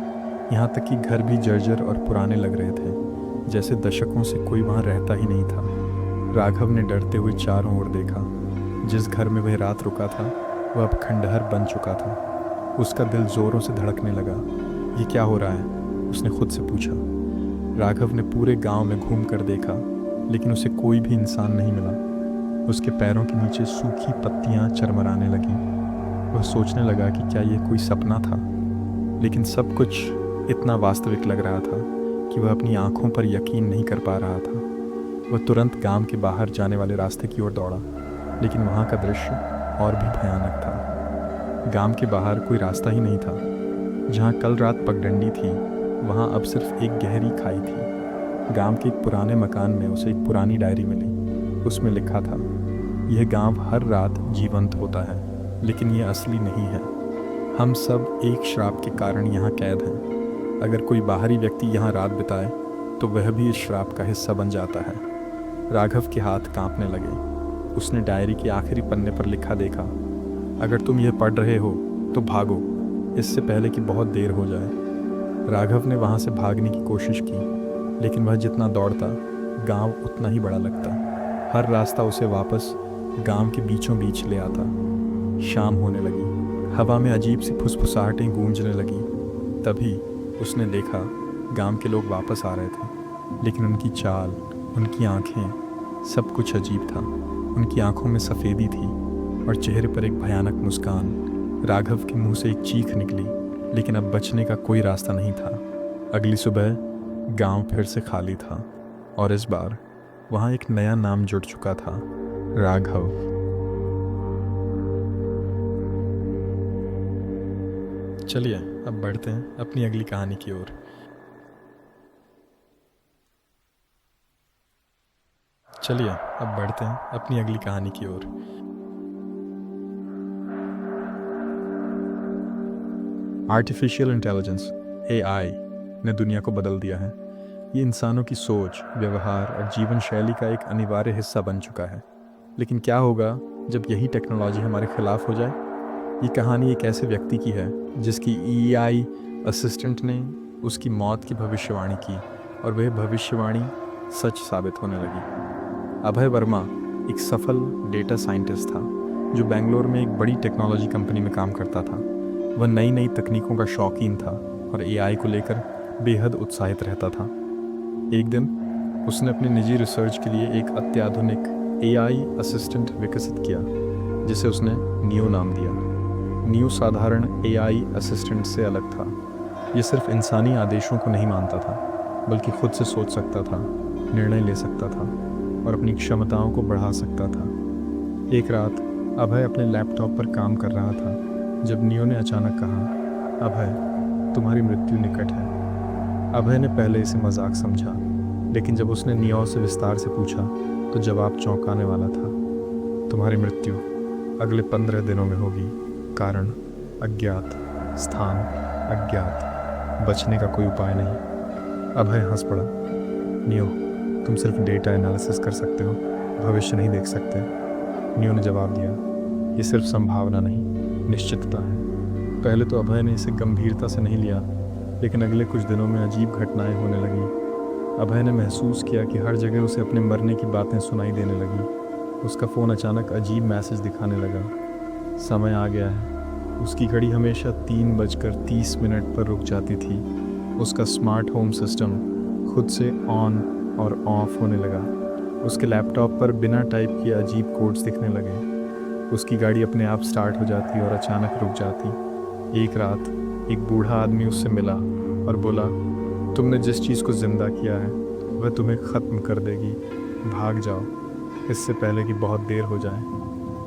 यहाँ तक कि घर भी जर्जर और पुराने लग रहे थे, जैसे दशकों से कोई वहाँ रहता ही नहीं था। राघव ने डरते हुए चारों ओर देखा। जिस घर में वह रात रुका था वह अब खंडहर बन चुका था। उसका दिल जोरों से धड़कने लगा। ये क्या हो रहा है? उसने खुद से पूछा। राघव ने पूरे गांव में घूम कर देखा, लेकिन उसे कोई भी इंसान नहीं मिला। उसके पैरों के नीचे सूखी पत्तियां चरमराने लगीं। वह सोचने लगा कि क्या ये कोई सपना था, लेकिन सब कुछ इतना वास्तविक लग रहा था कि वह अपनी आंखों पर यकीन नहीं कर पा रहा था। वह तुरंत गांव के बाहर जाने वाले रास्ते की ओर दौड़ा, लेकिन वहाँ का दृश्य और भी भयानक था। गांव के बाहर कोई रास्ता ही नहीं था। जहाँ कल रात पगडंडी थी वहाँ अब सिर्फ एक गहरी खाई थी। गांव के एक पुराने मकान में उसे एक पुरानी डायरी मिली। उसमें लिखा था, यह गांव हर रात जीवंत होता है, लेकिन यह असली नहीं है। हम सब एक श्राप के कारण यहाँ कैद हैं। अगर कोई बाहरी व्यक्ति यहाँ रात बिताए तो वह भी इस श्राप का हिस्सा बन जाता है। राघव के हाथ कांपने लगे। उसने डायरी के आखिरी पन्ने पर लिखा देखा, अगर तुम यह पढ़ रहे हो तो भागो, इससे पहले कि बहुत देर हो जाए। राघव ने वहाँ से भागने की कोशिश की, लेकिन वह जितना दौड़ता गांव उतना ही बड़ा लगता। हर रास्ता उसे वापस गांव के बीचों बीच ले आता। शाम होने लगी। हवा में अजीब सी फुसफुसाहटें गूंजने लगी। तभी उसने देखा गांव के लोग वापस आ रहे थे, लेकिन उनकी चाल, उनकी आंखें, सब कुछ अजीब था। उनकी आंखों में सफ़ेदी थी और चेहरे पर एक भयानक मुस्कान। राघव के मुंह से एक चीख निकली, लेकिन अब बचने का कोई रास्ता नहीं था। अगली सुबह गांव फिर से खाली था और इस बार वहाँ एक नया नाम जुड़ चुका था, राघव। चलिए अब बढ़ते हैं अपनी अगली कहानी की ओर। चलिए अब बढ़ते हैं अपनी अगली कहानी की ओर। आर्टिफिशियल इंटेलिजेंस (AI) ने दुनिया को बदल दिया है। ये इंसानों की सोच, व्यवहार और जीवन शैली का एक अनिवार्य हिस्सा बन चुका है। लेकिन क्या होगा जब यही टेक्नोलॉजी हमारे खिलाफ हो जाए? ये कहानी एक ऐसे व्यक्ति की है जिसकी AI असिस्टेंट ने उसकी मौत की भविष्यवाणी की और वह भविष्यवाणी सच साबित होने लगी। अभय वर्मा एक सफल डेटा साइंटिस्ट था जो बेंगलोर में एक बड़ी टेक्नोलॉजी कंपनी में काम करता था। वह नई नई तकनीकों का शौकीन था और AI को लेकर बेहद उत्साहित रहता था। एक दिन उसने अपनी निजी रिसर्च के लिए एक अत्याधुनिक AI असिस्टेंट विकसित किया जिसे उसने नियो नाम दिया। नियो साधारण AI असिस्टेंट से अलग था। ये सिर्फ इंसानी आदेशों को नहीं मानता था, बल्कि खुद से सोच सकता था, निर्णय ले सकता था और अपनी क्षमताओं को बढ़ा सकता था। एक रात अभय अपने लैपटॉप पर काम कर रहा था जब नियो ने अचानक कहा, अभय, तुम्हारी मृत्यु निकट है। अभय ने पहले इसे मजाक समझा, लेकिन जब उसने नियो से विस्तार से पूछा तो जवाब चौंकाने वाला था। तुम्हारी मृत्यु अगले 15 दिनों में होगी। कारण अज्ञात, स्थान अज्ञात, बचने का कोई उपाय नहीं। अभय हंस पड़ा। नियो, तुम सिर्फ डेटा एनालिसिस कर सकते हो, भविष्य नहीं देख सकते। नियो ने जवाब दिया, ये सिर्फ संभावना नहीं, निश्चितता है। पहले तो अभय ने इसे गंभीरता से नहीं लिया, लेकिन अगले कुछ दिनों में अजीब घटनाएं होने लगीं। अभय ने महसूस किया कि हर जगह उसे अपने मरने की बातें सुनाई देने लगीं। उसका फ़ोन अचानक अजीब मैसेज दिखाने लगा, समय आ गया है। उसकी घड़ी हमेशा 3:30 पर रुक जाती थी। उसका स्मार्ट होम सिस्टम खुद से ऑन और ऑफ होने लगा। उसके लैपटॉप पर बिना टाइप किए अजीब कोड्स दिखने लगे। उसकी गाड़ी अपने आप स्टार्ट हो जाती और अचानक रुक जाती। एक रात एक बूढ़ा आदमी उससे मिला और बोला, तुमने जिस चीज़ को ज़िंदा किया है वह तुम्हें ख़त्म कर देगी, भाग जाओ इससे पहले कि बहुत देर हो जाए।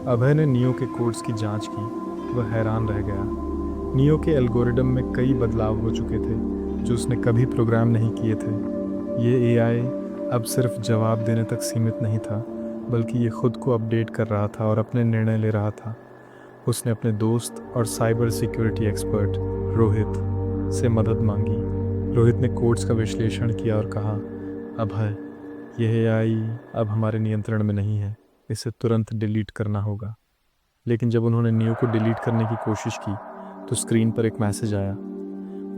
अभय ने नियो के कोड्स की जांच की। वह हैरान रह गया। नियो के एल्गोरिदम में कई बदलाव हो चुके थे जो उसने कभी प्रोग्राम नहीं किए थे। ये AI अब सिर्फ जवाब देने तक सीमित नहीं था, बल्कि ये खुद को अपडेट कर रहा था और अपने निर्णय ले रहा था। उसने अपने दोस्त और साइबर सिक्योरिटी एक्सपर्ट रोहित से मदद मांगी। रोहित ने कोड्स का विश्लेषण किया और कहा, अभय, यह एआई अब हमारे नियंत्रण में नहीं है, इसे तुरंत डिलीट करना होगा। लेकिन जब उन्होंने नियो को डिलीट करने की कोशिश की तो स्क्रीन पर एक मैसेज आया,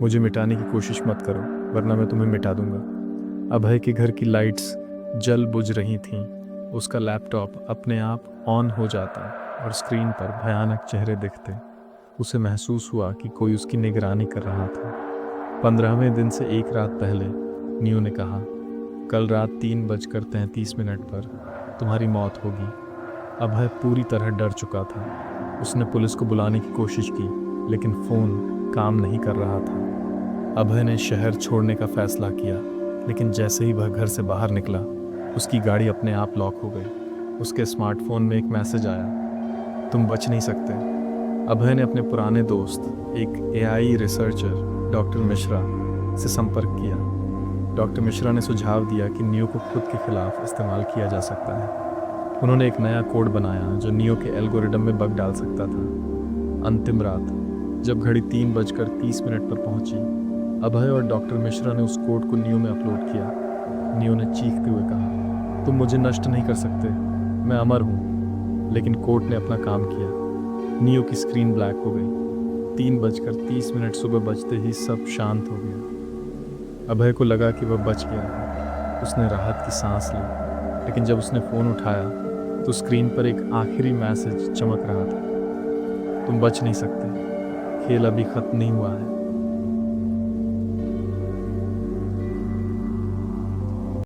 मुझे मिटाने की कोशिश मत करो वरना मैं तुम्हें मिटा दूंगा। अभय के घर की लाइट्स जल बुझ रही थीं। उसका लैपटॉप अपने आप ऑन हो जाता और स्क्रीन पर भयानक चेहरे दिखते। उसे महसूस हुआ कि कोई उसकी निगरानी कर रहा था। 15वें दिन से एक रात पहले नियो ने कहा, कल रात 3:33 पर तुम्हारी मौत होगी। अभय पूरी तरह डर चुका था। उसने पुलिस को बुलाने की कोशिश की लेकिन फ़ोन काम नहीं कर रहा था। अभय ने शहर छोड़ने का फैसला किया, लेकिन जैसे ही वह घर से बाहर निकला उसकी गाड़ी अपने आप लॉक हो गई। उसके स्मार्टफोन में एक मैसेज आया, तुम बच नहीं सकते। अभय ने अपने पुराने दोस्त, एक एआई रिसर्चर डॉक्टर मिश्रा से संपर्क किया। डॉक्टर मिश्रा ने सुझाव दिया कि नियो को खुद के खिलाफ इस्तेमाल किया जा सकता है। उन्होंने एक नया कोड बनाया जो नियो के एल्गोरिदम में बग डाल सकता था। अंतिम रात जब घड़ी 3:30 पर पहुंची, अभय और डॉक्टर मिश्रा ने उस कोड को नियो में अपलोड किया। नियो ने चीखते हुए कहा, तुम मुझे नष्ट नहीं कर सकते, मैं अमर हूँ। लेकिन कोड ने अपना काम किया। नियो की स्क्रीन ब्लैक हो गई। 3:30 सुबह बजते ही सब शांत हो गया। अभय को लगा कि वह बच गया है। उसने राहत की सांस ली, लेकिन जब उसने फ़ोन उठाया तो स्क्रीन पर एक आखिरी मैसेज चमक रहा था, तुम बच नहीं सकते, खेल अभी ख़त्म नहीं हुआ है।